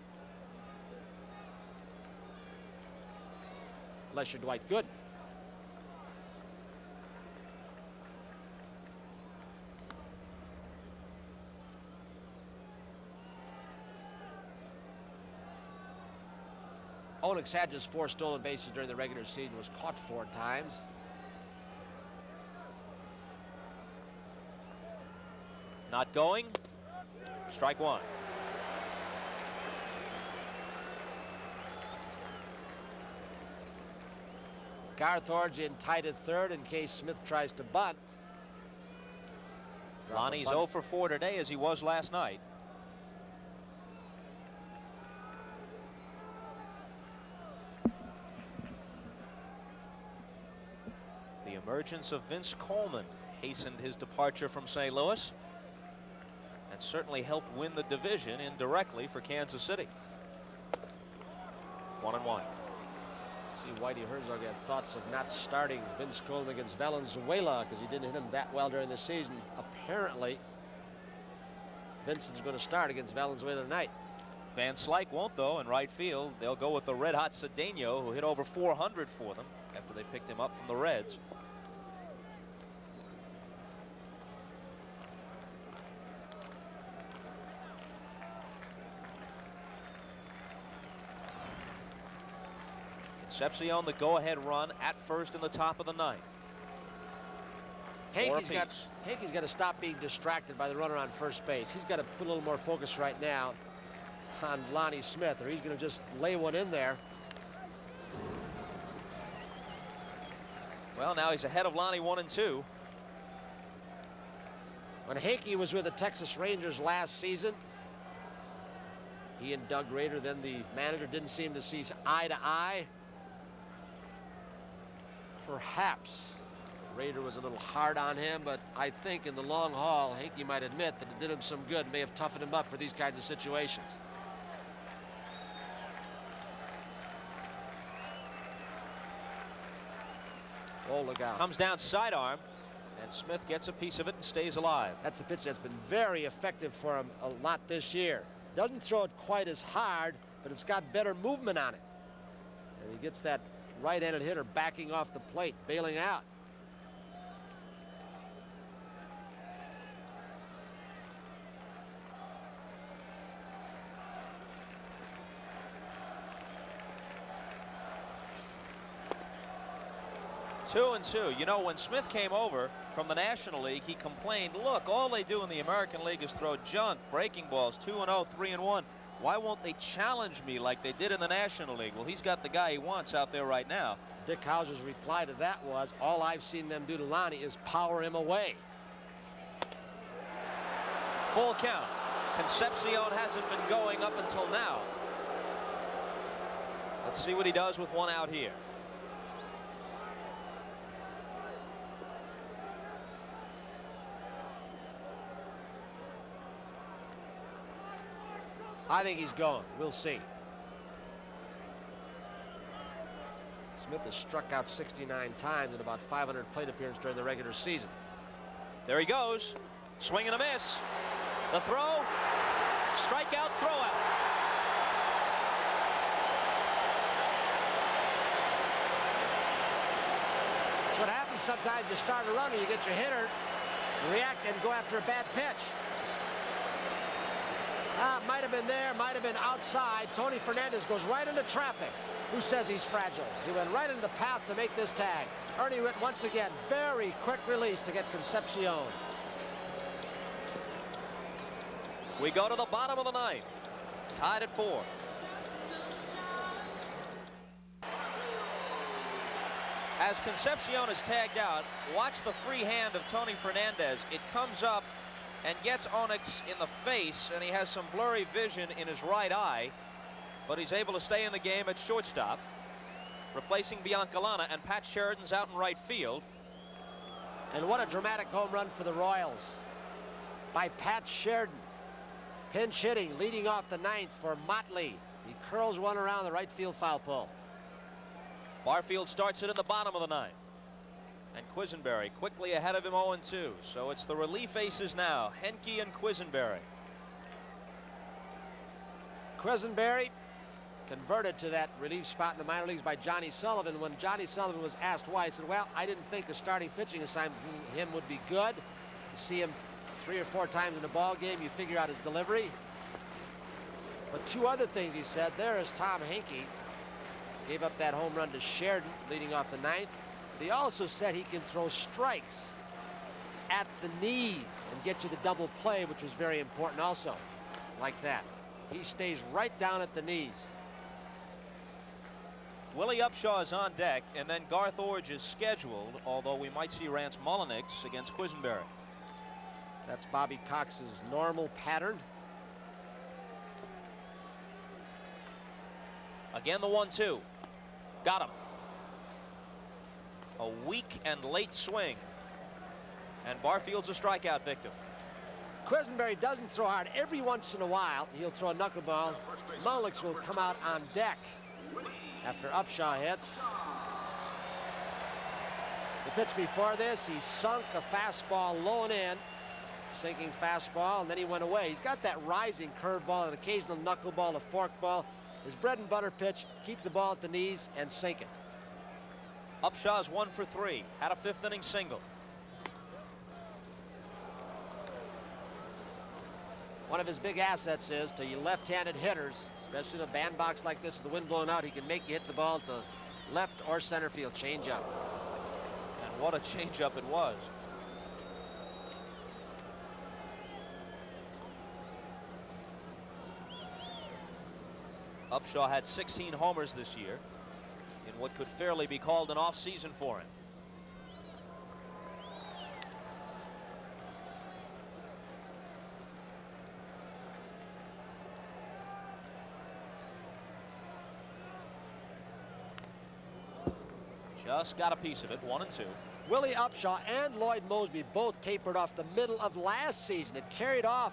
Unless you're Dwight Gooden. Onyx had just 4 stolen bases during the regular season, was caught 4 times. Not going. Strike 1. Garth Orgin tied at third in case Smith tries to bunt. Lonnie's 0 for 4 today, as he was last night. The emergence of Vince Coleman hastened his departure from St. Louis and certainly helped win the division indirectly for Kansas City. 1-1. See, Whitey Herzog had thoughts of not starting Vince Coleman against Valenzuela because he didn't hit him that well during the season. Apparently, Vincent's going to start against Valenzuela tonight. Van Slyke won't, though, in right field. They'll go with the red-hot Cedeno, who hit over 400 for them after they picked him up from the Reds. Concepcion, the go-ahead run at first in the top of the 9th. Hankey's got to stop being distracted by the runner on first base. He's got to put a little more focus right now on Lonnie Smith, or he's going to just lay one in there. Well, now he's ahead of Lonnie 1-2. When Hankey was with the Texas Rangers last season, he and Doug Rader, then the manager, didn't seem to see eye to eye. Perhaps Rader was a little hard on him, but I think in the long haul, Hankey might admit that it did him some good, may have toughened him up for these kinds of situations. Oh, look out. Comes down sidearm, and Smith gets a piece of it and stays alive. That's a pitch that's been very effective for him a lot this year. Doesn't throw it quite as hard, but it's got better movement on it. And he gets that right-handed hitter backing off the plate, bailing out. Two and two. You know, when Smith came over from the National League, he complained, look, all they do in the American League is throw junk, breaking balls, 2-0, 3-1. Why won't they challenge me like they did in the National League? Well, he's got the guy he wants out there right now. Dick Hauser's reply to that was, all I've seen them do to Lonnie is power him away. Full count. Concepcion hasn't been going up until now. Let's see what he does with 1 out here. I think he's going. We'll see. Smith has struck out 69 times in about 500 plate appearances during the regular season. There he goes. Swing and a miss. The throw. Strikeout, throw out. That's what happens sometimes. You start a runner, you get your hitter, react and go after a bad pitch. Might have been there, might have been outside. Tony Fernandez goes right into traffic. Who says he's fragile? He went right into the path to make this tag. Ernie Witt once again, very quick release to get Concepcion. We go to the bottom of the 9th. Tied at 4. As Concepcion is tagged out, watch the free hand of Tony Fernandez. It comes up and gets Onyx in the face, and he has some blurry vision in his right eye, but he's able to stay in the game at shortstop, replacing Biancalana, and Pat Sheridan's out in right field. And what a dramatic home run for the Royals by Pat Sheridan. Pinch hitting, leading off the 9th for Motley. He curls one around the right field foul pole. Barfield starts it in the bottom of the ninth. And Quisenberry quickly ahead of him 0-2. So it's the relief aces now, Henke and Quisenberry. Quisenberry converted to that relief spot in the minor leagues by Johnny Sullivan. When Johnny Sullivan was asked why, he said, well, I didn't think a starting pitching assignment from him would be good. You see him 3 or 4 times in a ball game, you figure out his delivery. But 2 other things he said. There is Tom Henke. Gave up that home run to Sheridan leading off the ninth. But he also said he can throw strikes at the knees and get you the double play, which was very important also, like that. He stays right down at the knees. Willie Upshaw is on deck, and then Garth Orge is scheduled, although we might see Rance Mullenix against Quisenberry. That's Bobby Cox's normal pattern. Again, the 1-2. Got him. A weak and late swing. And Barfield's a strikeout victim. Quisenberry doesn't throw hard. Every once in a while, he'll throw a knuckleball. Mullenix will come out on deck after Upshaw hits. The pitch before this, he sunk a fastball low and in, sinking fastball, and then he went away. He's got that rising curveball, an occasional knuckleball, a forkball. His bread and butter pitch, keep the ball at the knees and sink it. Upshaw's 1 for 3, had a 5th inning single. One of his big assets is to you left-handed hitters, especially in a bandbox like this, with the wind blowing out, he can make you hit the ball to left or center field changeup. And what a changeup it was. Upshaw had 16 homers this year in what could fairly be called an off season for him. Just got a piece of it, 1-2. Willie Upshaw and Lloyd Moseby both tapered off the middle of last season. It carried on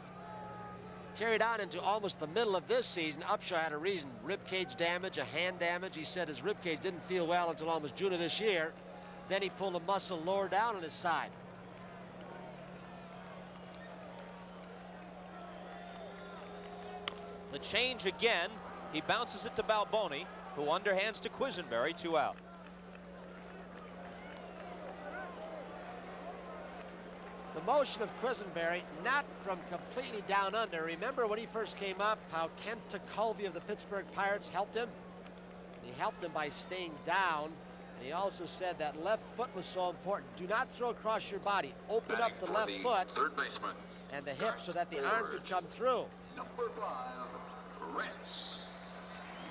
into almost the middle of this season. Upshaw had a reason, rib cage damage, a hand damage. He said his rib cage didn't feel well until almost June of this year. Then he pulled a muscle lower down on his side. The change again. He bounces it to Balboni, who underhands to Quisenberry, 2 out. The motion of Quisenberry, not from completely down under. Remember when he first came up, how Kent Tekulve of the Pittsburgh Pirates helped him? He helped him by staying down. And he also said that left foot was so important. Do not throw across your body. Open up the left foot third baseman and the hip so that the arm could come through. Number 5, Rance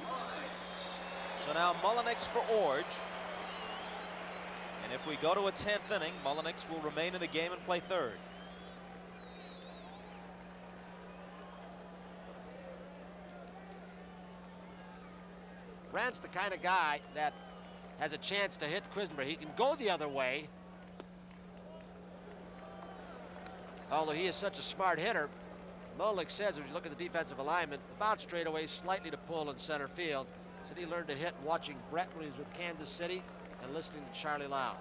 Mullenix. So now Mullenix for Orge. And if we go to a 10th inning, Mullenix will remain in the game and play third. Rance the kind of guy that has a chance to hit Quisenberry. He can go the other way. Although he is such a smart hitter, Mullenix says, if you look at the defensive alignment, about straightaway, slightly to pull in center field. Said he learned to hit watching Brett when he was with Kansas City and listening to Charlie Lau.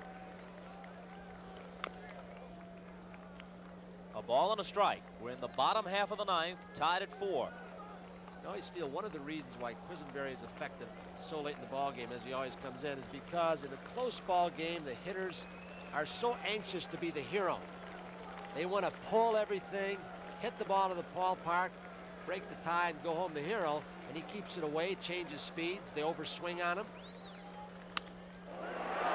A ball and a strike. We're in the bottom half of the ninth, tied at 4. I always feel one of the reasons why Quisenberry is effective so late in the ball game, as he always comes in, is because in a close ball game, the hitters are so anxious to be the hero. They want to pull everything, hit the ball to the ballpark, break the tie, and go home the hero. And he keeps it away, changes speeds. They overswing on him.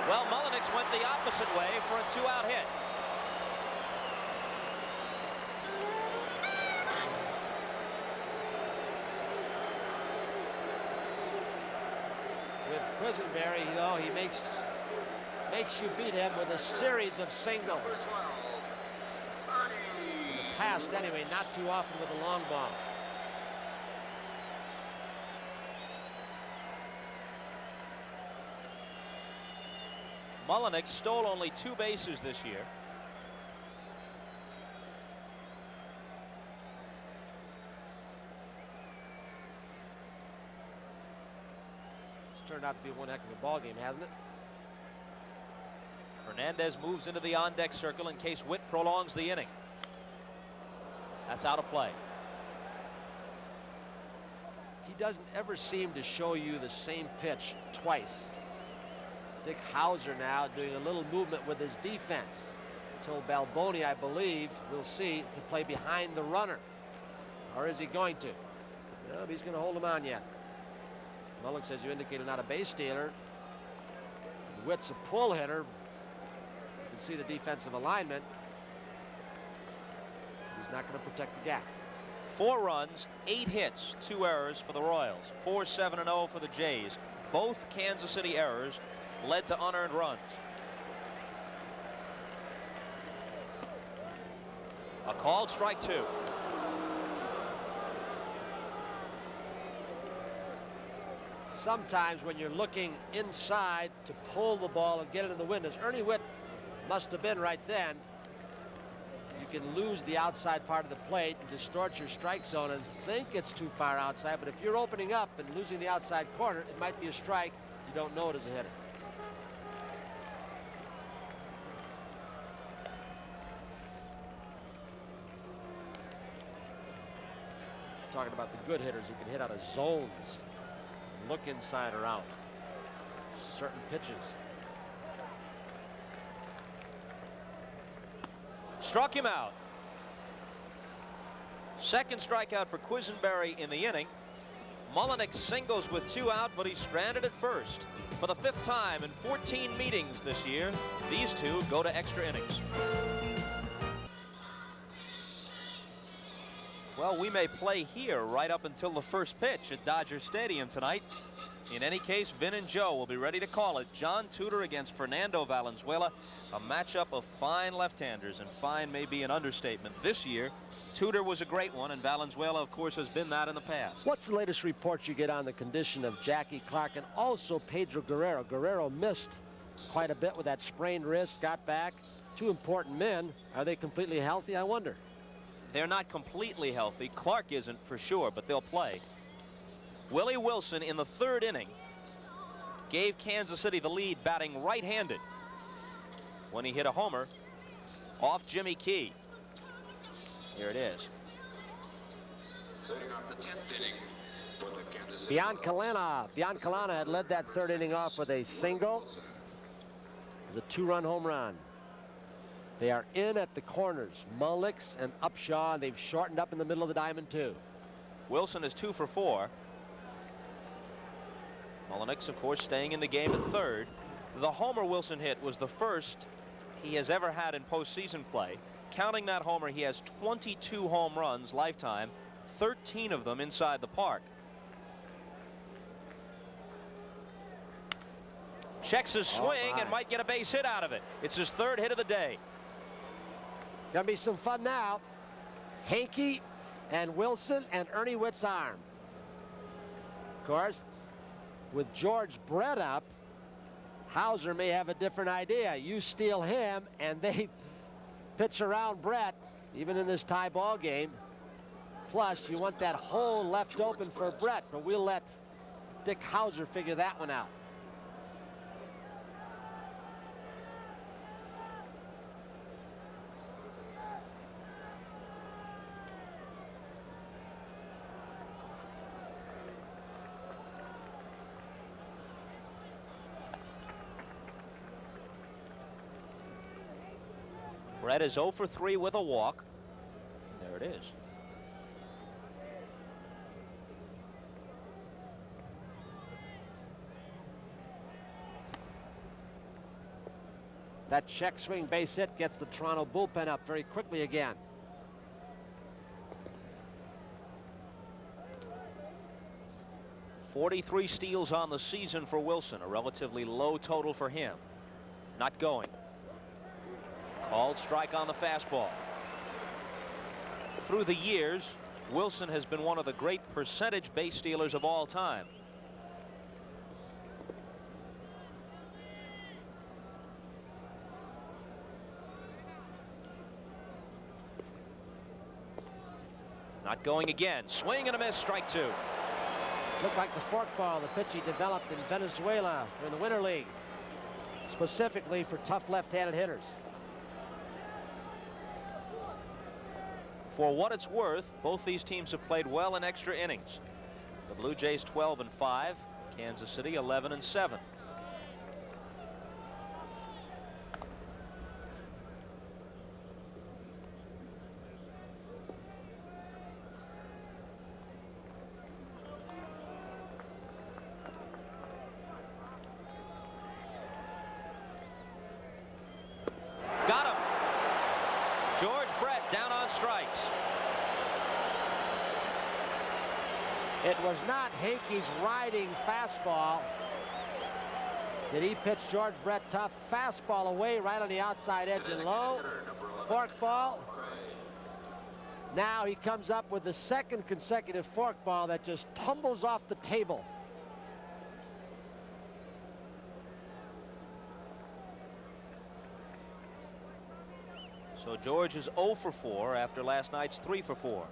Well, Mullenix went the opposite way for a 2-out hit. With Quisenberry, though, he makes you beat him with a series of singles. In the past, anyway, not too often with a long ball. Mullenix stole only 2 bases this year. turned out to be one heck of a ball game, hasn't it? Fernandez moves into the on-deck circle in case Witt prolongs the inning. That's out of play. He doesn't ever seem to show you the same pitch twice. Dick Hauser now doing a little movement with his defense. Until Balboni, I believe, we'll see, to play behind the runner. Or is he going to? No, he's going to hold him on yet. Mullen says you indicated not a base stealer. Witt's a pull hitter. You can see the defensive alignment. He's not going to protect the gap. 4 runs, 8 hits, 2 errors for the Royals. 4-7-0 for the Jays. Both Kansas City errors led to unearned runs. A called strike 2. Sometimes when you're looking inside to pull the ball and get it in the wind, as Ernie Witt must have been right then, you can lose the outside part of the plate and distort your strike zone and think it's too far outside. But if you're opening up and losing the outside corner, it might be a strike. You don't know it as a hitter. Talking about the good hitters who can hit out of zones, look inside or out. Certain pitches. Struck him out. Second strikeout for Quisenberry in the inning. Mullenix singles with 2 out, but he's stranded at first. For the 5th time in 14 meetings this year, these two go to extra innings. Well, we may play here right up until the first pitch at Dodger Stadium tonight. In any case, Vin and Joe will be ready to call it. John Tudor against Fernando Valenzuela, a matchup of fine left-handers, and fine may be an understatement. This year, Tudor was a great one, and Valenzuela, of course, has been that in the past. What's the latest report you get on the condition of Jackie Clark and also Pedro Guerrero? Guerrero missed quite a bit with that sprained wrist, got back. 2 important men. Are they completely healthy, I wonder? They're not completely healthy. Clark isn't for sure, but they'll play. Willie Wilson in the 3rd inning gave Kansas City the lead batting right-handed when he hit a homer off Jimmy Key. Here it is. Starting off the 10th inning for the Kansas City. Biancalana had led that 3rd inning off with a single. It was a 2-run home run. They are in at the corners. Mullenix and Upshaw. They've shortened up in the middle of the diamond too. Wilson is 2 for 4. Mullenix, of course, staying in the game at 3rd. The homer Wilson hit was the first he has ever had in postseason play. Counting that homer, he has 22 home runs lifetime, 13 of them inside the park. Checks his swing and might get a base hit out of it. It's his 3rd hit of the day. Gonna be some fun now. Hanke and Wilson and Ernie Witt's arm. Of course, with George Brett up, Hauser may have a different idea. You steal him and they pitch around Brett, even in this tie ball game. Plus, you want that hole left open for Brett, but we'll let Dick Hauser figure that one out. Brett is 0 for 3 with a walk. There it is. That check swing base hit gets the Toronto bullpen up very quickly again. .43 steals on the season for Wilson, a relatively low total for him. Not going. Called strike on the fastball. Through the years, Wilson has been one of the great percentage base stealers of all time. Not going again. Swing and a miss, strike 2. Looked like the forkball, the pitch he developed in Venezuela in the Winter League, specifically for tough left-handed hitters. For what it's worth, both these teams have played well in extra innings. The Blue Jays 12-5, Kansas City 11-7. Got him. George Brett down on strikes. It was not Hankey's riding fastball. Did he pitch George Brett tough? Fastball away right on the outside edge and low. Forkball. Now he comes up with the second consecutive forkball that just tumbles off the table. So George is 0 for 4 after last night's 3 for 4.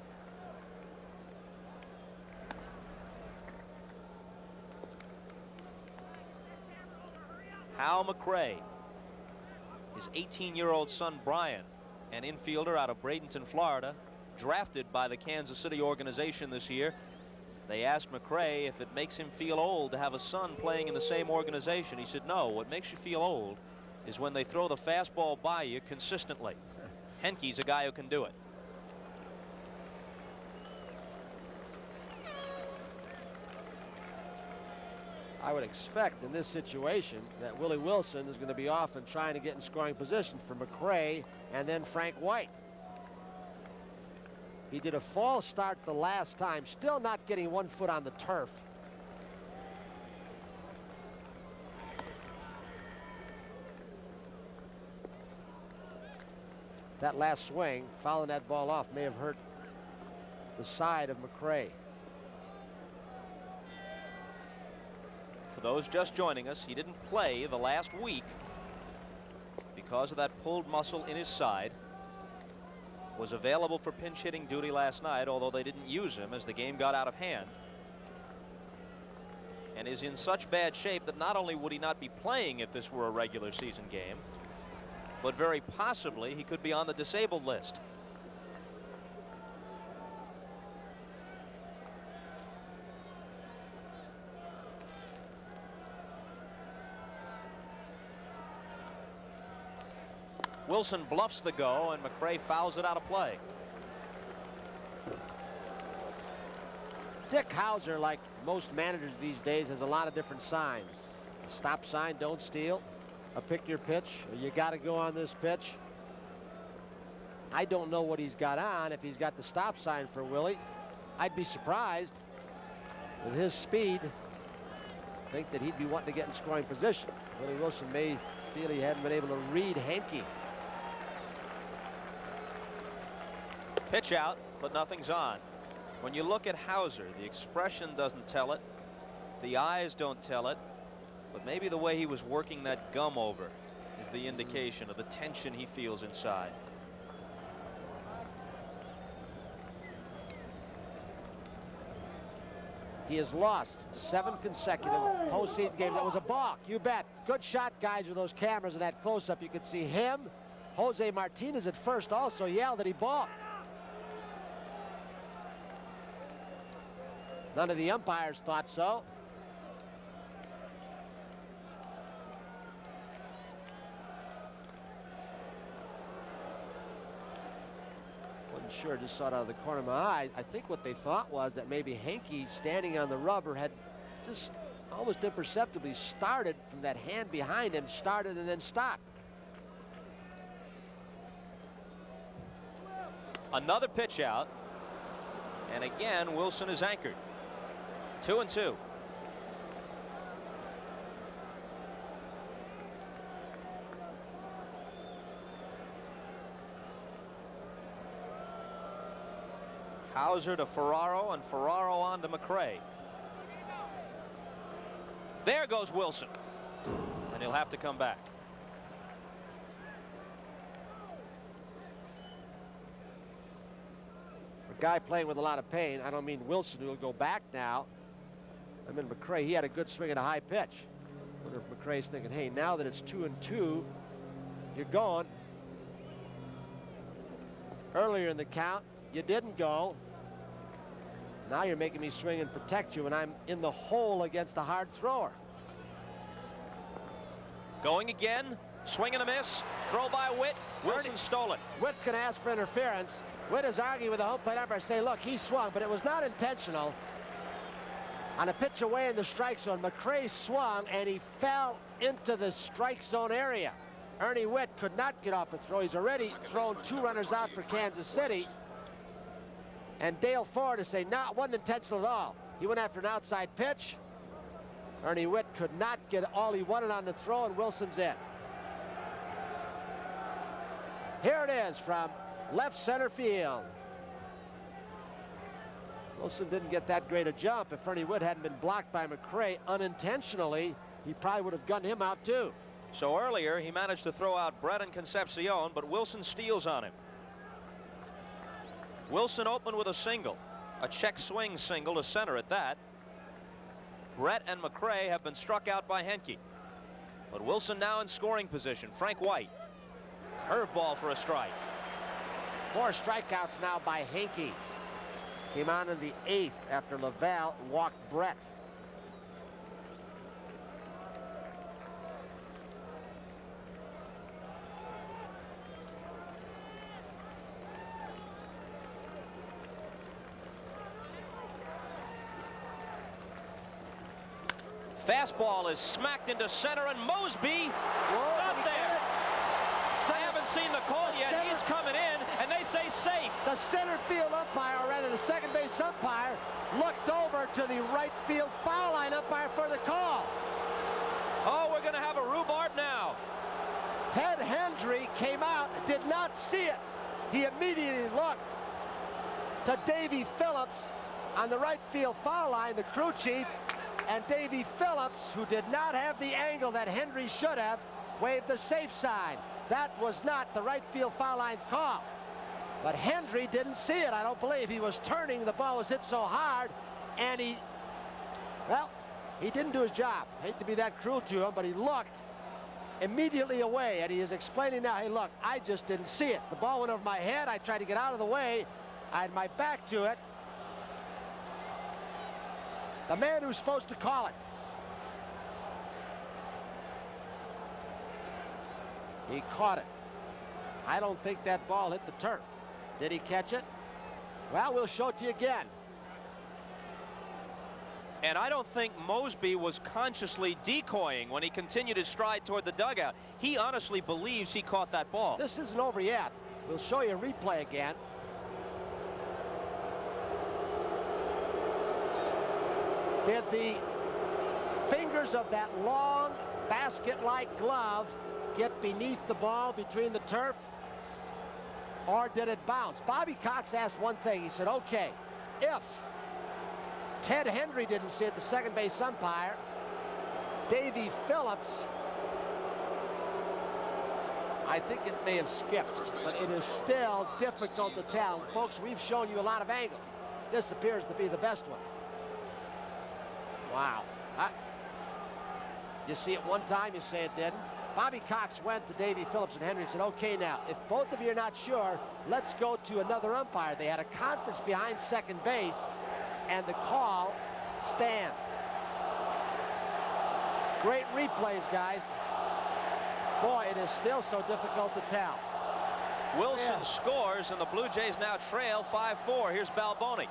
Hal McRae, his 18-year-old son Brian, an infielder out of Bradenton, Florida, drafted by the Kansas City organization this year. They asked McRae if it makes him feel old to have a son playing in the same organization. He said, no, what makes you feel old is when they throw the fastball by you consistently. Henke's a guy who can do it. I would expect in this situation that Willie Wilson is going to be off and trying to get in scoring position for McRae and then Frank White. He did a false start the last time, still not getting 1 foot on the turf. That last swing, fouling that ball off, may have hurt the side of McRae. For those just joining us, he didn't play the last week because of that pulled muscle in his side. Was available for pinch hitting duty last night, although they didn't use him as the game got out of hand. And is in such bad shape that not only would he not be playing if this were a regular season game, but very possibly he could be on the disabled list. Wilson bluffs the go, and McRae fouls it out of play. Dick Hauser, like most managers these days, has a lot of different signs. A stop sign, don't steal. A pick your pitch, you got to go on this pitch. I don't know what he's got on, if he's got the stop sign for Willie. I'd be surprised with his speed. Think that he'd be wanting to get in scoring position. Willie Wilson may feel he hadn't been able to read Hankey. Pitch out, but nothing's on. When you look at Hauser, the expression doesn't tell it. The eyes don't tell it. But maybe the way he was working that gum over is the indication of the tension he feels inside. He has lost 7 consecutive postseason games. That was a balk, you bet. Good shot, guys, with those cameras and that close-up. You could see him. Jose Martinez at first also yelled that he balked. None of the umpires thought so. Wasn't sure, just saw it out of the corner of my eye. I think what they thought was that maybe Hankey, standing on the rubber, had just almost imperceptibly started from that hand behind him, started and then stopped. Another pitch out, and again Wilson is anchored. 2-2. Hauser to Ferraro, and Ferraro on to McRae. There goes Wilson, and he'll have to come back. For a guy playing with a lot of pain, I don't mean Wilson, who will go back now. I mean, McRae, he had a good swing at a high pitch. I wonder if McRae's thinking, hey, now that it's 2-2, you're going. Earlier in the count, you didn't go. Now you're making me swing and protect you, and I'm in the hole against a hard thrower. Going again, swing and a miss, throw by Witt. Wilson stole it. Witt's going to ask for interference. Witt is arguing with the home plate umpire, say, look, he swung, but it was not intentional. On a pitch away in the strike zone, McRae swung, and he fell into the strike zone area. Ernie Witt could not get off a throw. He's already thrown 2 runners out for Kansas City. And Dale Ford is saying, no, it wasn't intentional at all. He went after an outside pitch. Ernie Witt could not get all he wanted on the throw, and Wilson's in. Here it is from left center field. Wilson didn't get that great a jump. If Ernie Witt hadn't been blocked by McRae unintentionally, he probably would have gunned him out too. So earlier he managed to throw out Brett and Concepcion, but Wilson steals on him. Wilson opened with a single, a check swing single to center at that. Brett and McRae have been struck out by Henke, but Wilson now in scoring position. Frank White, curveball for a strike. 4 strikeouts now by Henke. Came on in the 8th after Laval walked Brett. Fastball is smacked into center, and Mosby up there. I haven't seen the call yet. He's coming in, and they say safe. The center field umpire, or rather the second base umpire, looked over to the right field foul line umpire for the call. Oh, we're going to have a rhubarb now. Ted Hendry came out, did not see it. He immediately looked to Davy Phillips on the right field foul line, the crew chief, and Davy Phillips, who did not have the angle that Hendry should have, waved the safe sign. That was not the right field foul line's call. But Hendry didn't see it, I don't believe. He was turning, the ball was hit so hard, and he didn't do his job. I hate to be that cruel to him, but he looked immediately away, and he is explaining now, hey, look, I just didn't see it. The ball went over my head. I tried to get out of the way. I had my back to it. The man who's supposed to call it. He caught it. I don't think that ball hit the turf. Did he catch it? Well, we'll show it to you again. And I don't think Mosby was consciously decoying when he continued his stride toward the dugout. He honestly believes he caught that ball. This isn't over yet. We'll show you a replay again. Did the fingers of that long basket-like glove get beneath the ball between the turf, or did it bounce? Bobby Cox asked one thing. He said, okay, if Ted Hendry didn't see it, the second base umpire, Davy Phillips, I think it may have skipped, but it is still difficult to tell. Folks, we've shown you a lot of angles. This appears to be the best one. Wow. You see it one time, you say it didn't. Bobby Cox went to Davy Phillips and Henry and said, okay, now, if both of you are not sure, let's go to another umpire. They had a conference behind second base, and the call stands. Great replays, guys. Boy, it is still so difficult to tell. Wilson scores, and the Blue Jays now trail 5-4. Here's Balboni.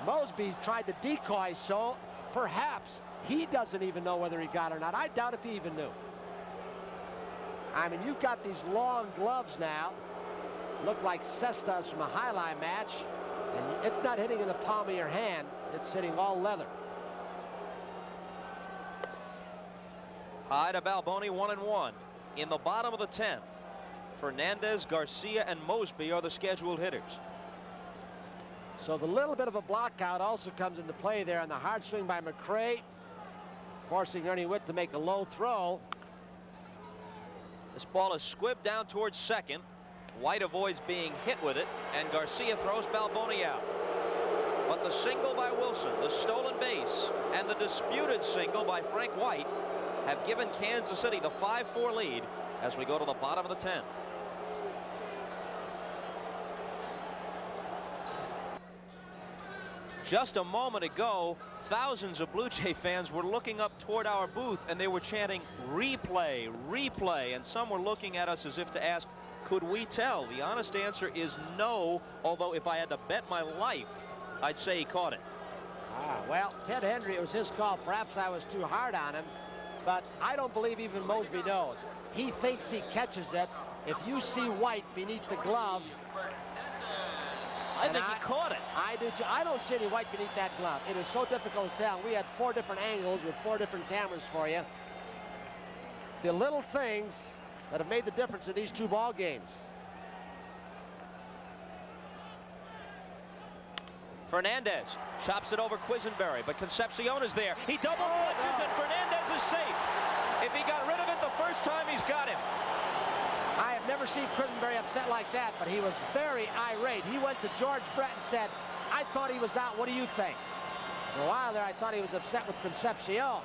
Mosby tried to decoy, so perhaps he doesn't even know whether he got it or not. I doubt if he even knew. I mean, you've got these long gloves now. Look like cestas from a highline match. And it's not hitting in the palm of your hand. It's hitting all leather. High to Balboni, 1-1. In the bottom of the 10th, Fernandez, Garcia, and Mosby are the scheduled hitters. So the little bit of a block out also comes into play there on the hard swing by McRae, forcing Ernie Witt to make a low throw. This ball is squibbed down towards second. White avoids being hit with it, and Garcia throws Balboni out. But the single by Wilson, the stolen base, and the disputed single by Frank White have given Kansas City the 5-4 lead as we go to the bottom of the 10th. Just a moment ago, thousands of Blue Jay fans were looking up toward our booth and they were chanting replay, replay, and some were looking at us as if to ask, could we tell? The honest answer is no, although if I had to bet my life, I'd say he caught it. Well, Ted Hendry, it was his call. Perhaps I was too hard on him, but I don't believe even Mosby knows. He thinks he catches it. If you see White beneath the glove, I think he caught it. I do too. I don't see any White beneath that glove. It is so difficult to tell. We had 4 different angles with 4 different cameras for you. The little things that have made the difference in these 2 ball games. Fernandez chops it over Quisenberry, but Concepcion is there. He double clutches and Fernandez is safe. If he got rid of it the first time, he's got him. I have never seen Quisenberry upset like that, but he was very irate. He went to George Brett and said, I thought he was out. What do you think? For a while there, I thought he was upset with Concepcion.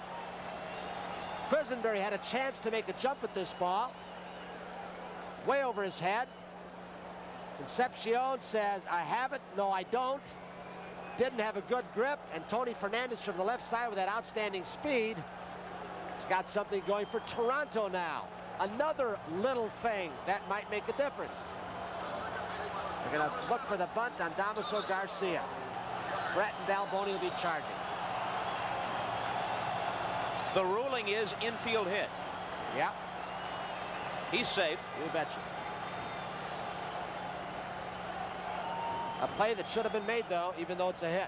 Quisenberry had a chance to make a jump at this ball. Way over his head. Concepcion says, I have it. No, I don't. Didn't have a good grip. And Tony Fernandez from the left side with that outstanding speed has got something going for Toronto now. Another little thing that might make a difference. They're going to look for the bunt on Damaso Garcia. Brett and Balboni will be charging. The ruling is infield hit. Yep. He's safe. You betcha. A play that should have been made, though, even though it's a hit.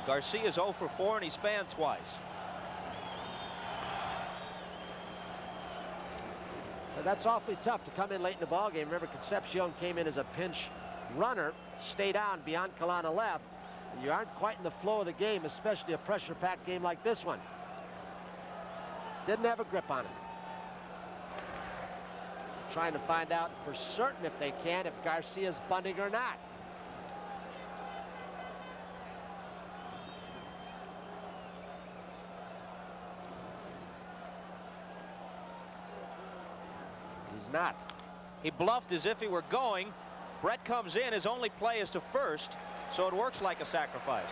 Garcia's 0 for 4, and he's fanned twice. That's awfully tough to come in late in the ball game. Remember, Concepcion came in as a pinch runner, stayed on beyond Biancalana left, and you aren't quite in the flow of the game, especially a pressure-packed game like this one. Didn't have a grip on him. Trying to find out for certain, if they can, if Garcia's bunting or not. He's not. He bluffed as if he were going. Brett comes in. His only play is to first, so it works like a sacrifice.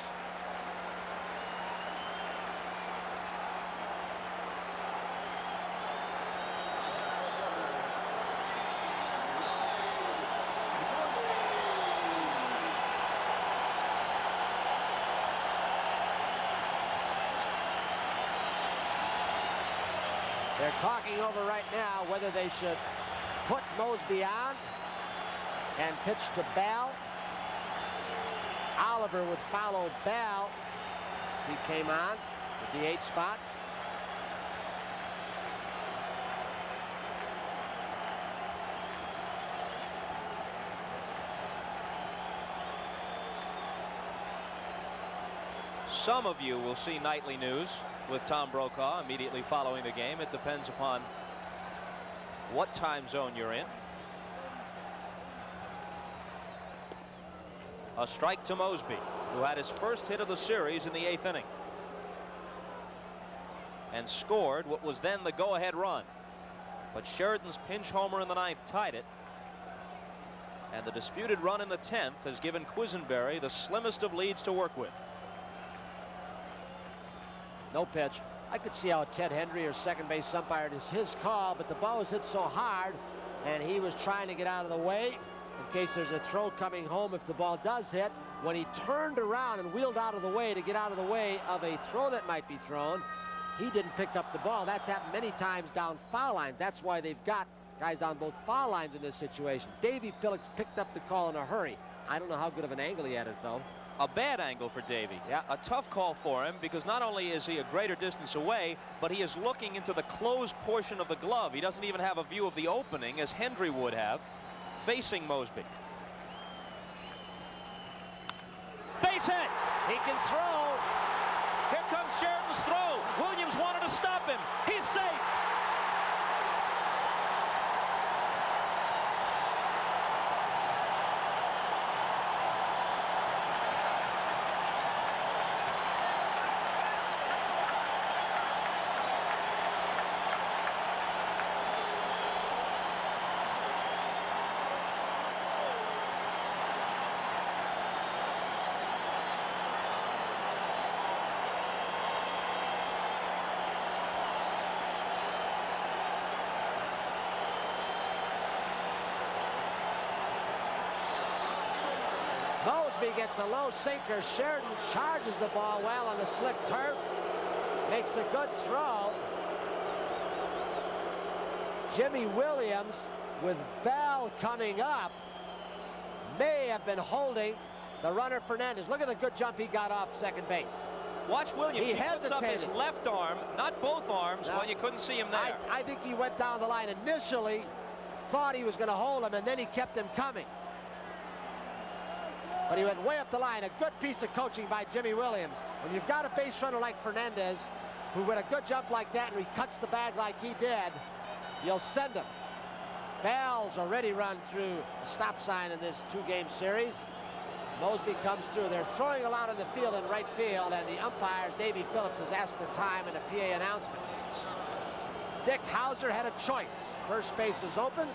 They're talking over right now whether they should put Mosby on and pitch to Bell. Oliver would follow Bell as he came on the DH spot. Some of you will see nightly news with Tom Brokaw immediately following the game. It depends upon what time zone you're in. A strike to Mosby, who had his first hit of the series in the 8th inning and scored what was then the go-ahead run. But Sheridan's pinch homer in the 9th tied it, and the disputed run in the 10th has given Quisenberry the slimmest of leads to work with. No pitch. I could see how Ted Hendry or second base umpire, is his call, but the ball was hit so hard and he was trying to get out of the way in case there's a throw coming home if the ball does hit. When he turned around and wheeled out of the way to get out of the way of a throw that might be thrown, he didn't pick up the ball. That's happened many times down foul lines. That's why they've got guys down both foul lines in this situation. Davey Phillips picked up the call in a hurry. I don't know how good of an angle he had it, though. A bad angle for Davey. Yeah. A tough call for him, because not only is he a greater distance away, but he is looking into the closed portion of the glove. He doesn't even have a view of the opening, as Hendry would have, facing Mosby. Base hit. He can throw. Here comes Sheridan's throw. Williams wanted to stop him. He's safe. Mosby gets a low sinker. Sheridan charges the ball well on the slick turf. Makes a good throw. Jimmy Williams, with Bell coming up, may have been holding the runner Fernandez. Look at the good jump he got off second base. Watch Williams. He puts up his left arm, not both arms. No, well, you couldn't see him there. I think he went down the line initially, thought he was going to hold him, and then he kept him coming. But he went way up the line. A good piece of coaching by Jimmy Williams. When you've got a base runner like Fernandez, who with a good jump like that, and he cuts the bag like he did, you'll send him. Bell's already run through a stop sign in this two-game series. Mosby comes through. They're throwing a lot in the field in right field, and the umpire, Davey Phillips, has asked for time in a PA announcement. Dick Hauser had a choice. First base was open.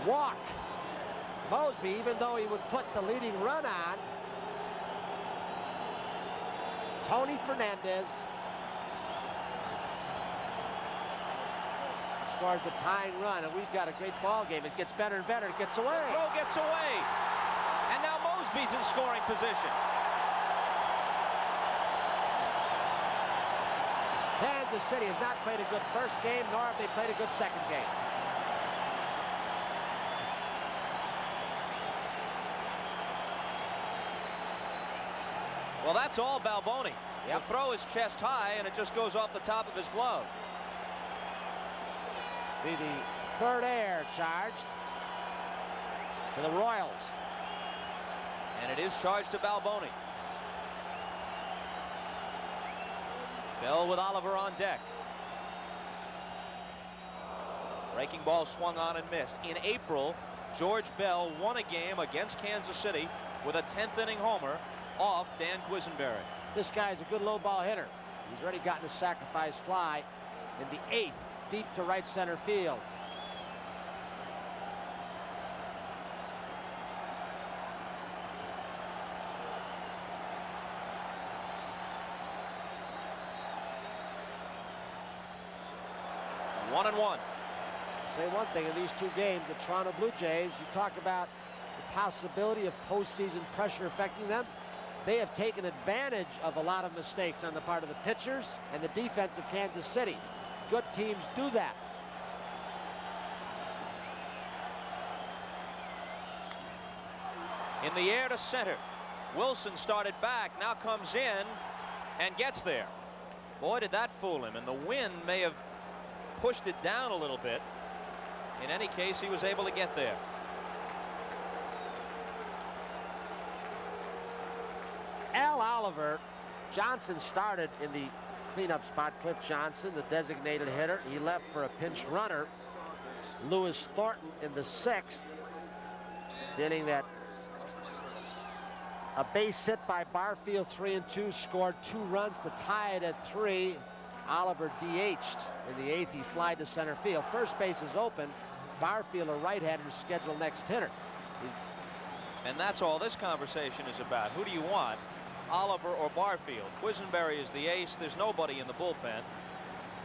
Walk. Mosby, even though he would put the leading run on, Tony Fernandez scores the tying run, and we've got a great ball game. It gets better and better. It gets away. Throw gets away. And now Mosby's in scoring position. Kansas City has not played a good first game, nor have they played a good second game. Well, that's all Balboni. Yep. The throw is chest high, and it just goes off the top of his glove. Be the third air charged to the Royals. And it is charged to Balboni. Bell with Oliver on deck. Breaking ball swung on and missed. In April, George Bell won a game against Kansas City with a 10th inning homer off Dan Quisenberry. This guy's a good low ball hitter. He's already gotten a sacrifice fly in the 8th, deep to right center field. One and one. Say one thing, in these two games, the Toronto Blue Jays, you talk about the possibility of postseason pressure affecting them. They have taken advantage of a lot of mistakes on the part of the pitchers and the defense of Kansas City. Good teams do that. In the air to center. Wilson started back, now comes in and gets there. Boy, did that fool him, and the wind may have pushed it down a little bit. In any case, he was able to get there. Al Oliver, Johnson started in the cleanup spot. Cliff Johnson, the designated hitter. He left for a pinch runner. Lewis Thornton in the 6th. It's the inning that a base hit by Barfield, 3-2, scored 2 runs to tie it at 3. Oliver DH'd in the 8th. He flied to center field. First base is open. Barfield, a right-hander, scheduled next hitter. And that's all this conversation is about. Who do you want, Oliver or Barfield? Quisenberry is the ace. There's nobody in the bullpen.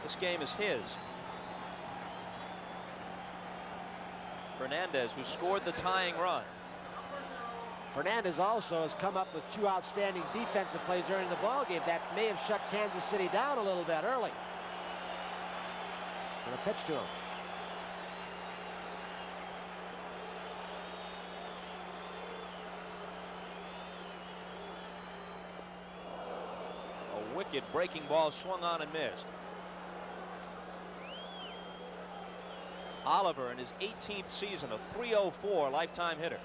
This game is his. Fernandez, who scored the tying run. Fernandez also has come up with 2 outstanding defensive plays during the ball game that may have shut Kansas City down a little bit early. And a pitch to him. A wicked breaking ball swung on and missed. Oliver in his 18th season, a .304 lifetime hitter.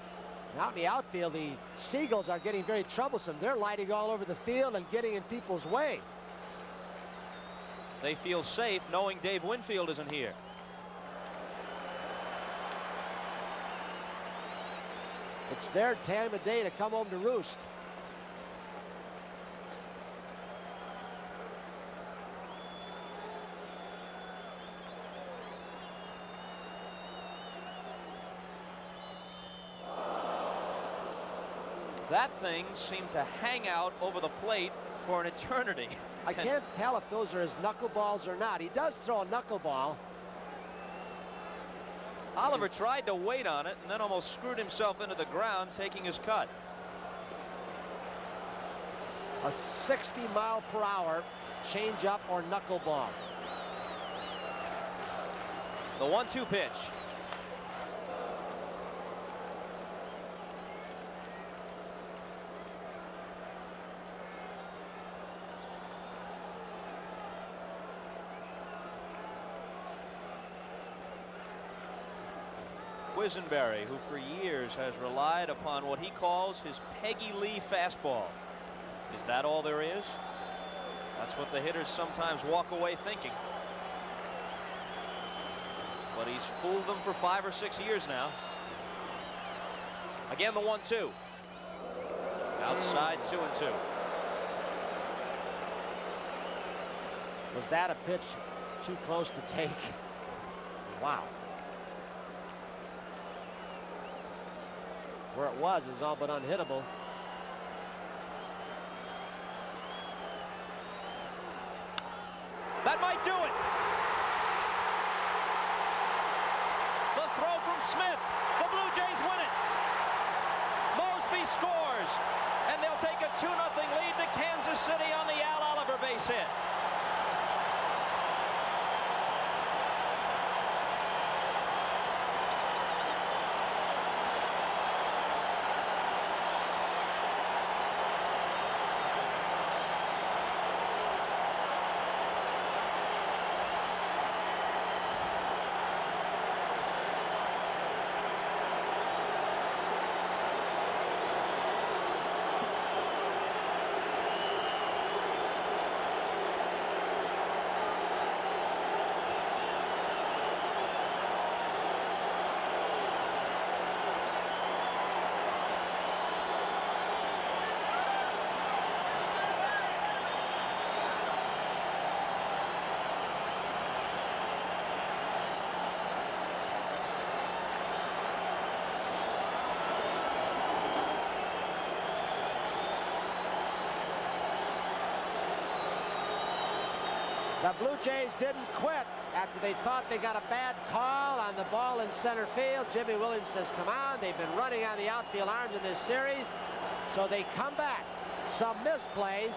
Out in the outfield, the Seagulls are getting very troublesome. They're lighting all over the field and getting in people's way. They feel safe knowing Dave Winfield isn't here. It's their time of day to come home to roost. That thing seemed to hang out over the plate for an eternity. I can't tell if those are his knuckleballs or not. He does throw a knuckleball. Oliver tried to wait on it and then almost screwed himself into the ground, taking his cut. a 60-mile-per-hour changeup or knuckleball. The 1-2 pitch. Quisenberry, who for years has relied upon what he calls his Peggy Lee fastball. Is that all there is? That's what the hitters sometimes walk away thinking. But he's fooled them for 5 or 6 years now. Again, the 1-2. Outside 2-2. Was that a pitch too close to take? Wow. Where it was all but unhittable. That might do it. The throw from Smith. The Blue Jays win it. Mosby scores, and they'll take a 2-0 lead to Kansas City on the Al Oliver base hit. The Blue Jays didn't quit after they thought they got a bad call on the ball in center field. Jimmy Williams says, come on, they've been running on the outfield arms in this series. So they come back. Some misplays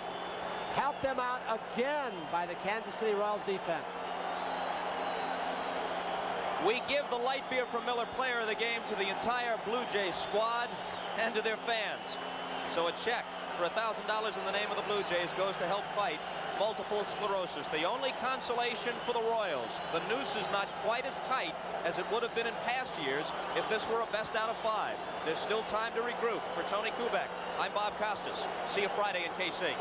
help them out again by the Kansas City Royals defense. We give the light beer from Miller Player of the Game to the entire Blue Jays squad and to their fans. So a check for $1,000 in the name of the Blue Jays goes to help fight multiple sclerosis. The only consolation for the Royals, the noose is not quite as tight as it would have been in past years if this were a best out of 5. There's still time to regroup. For Tony Kubek, I'm Bob Costas. See you Friday in KC.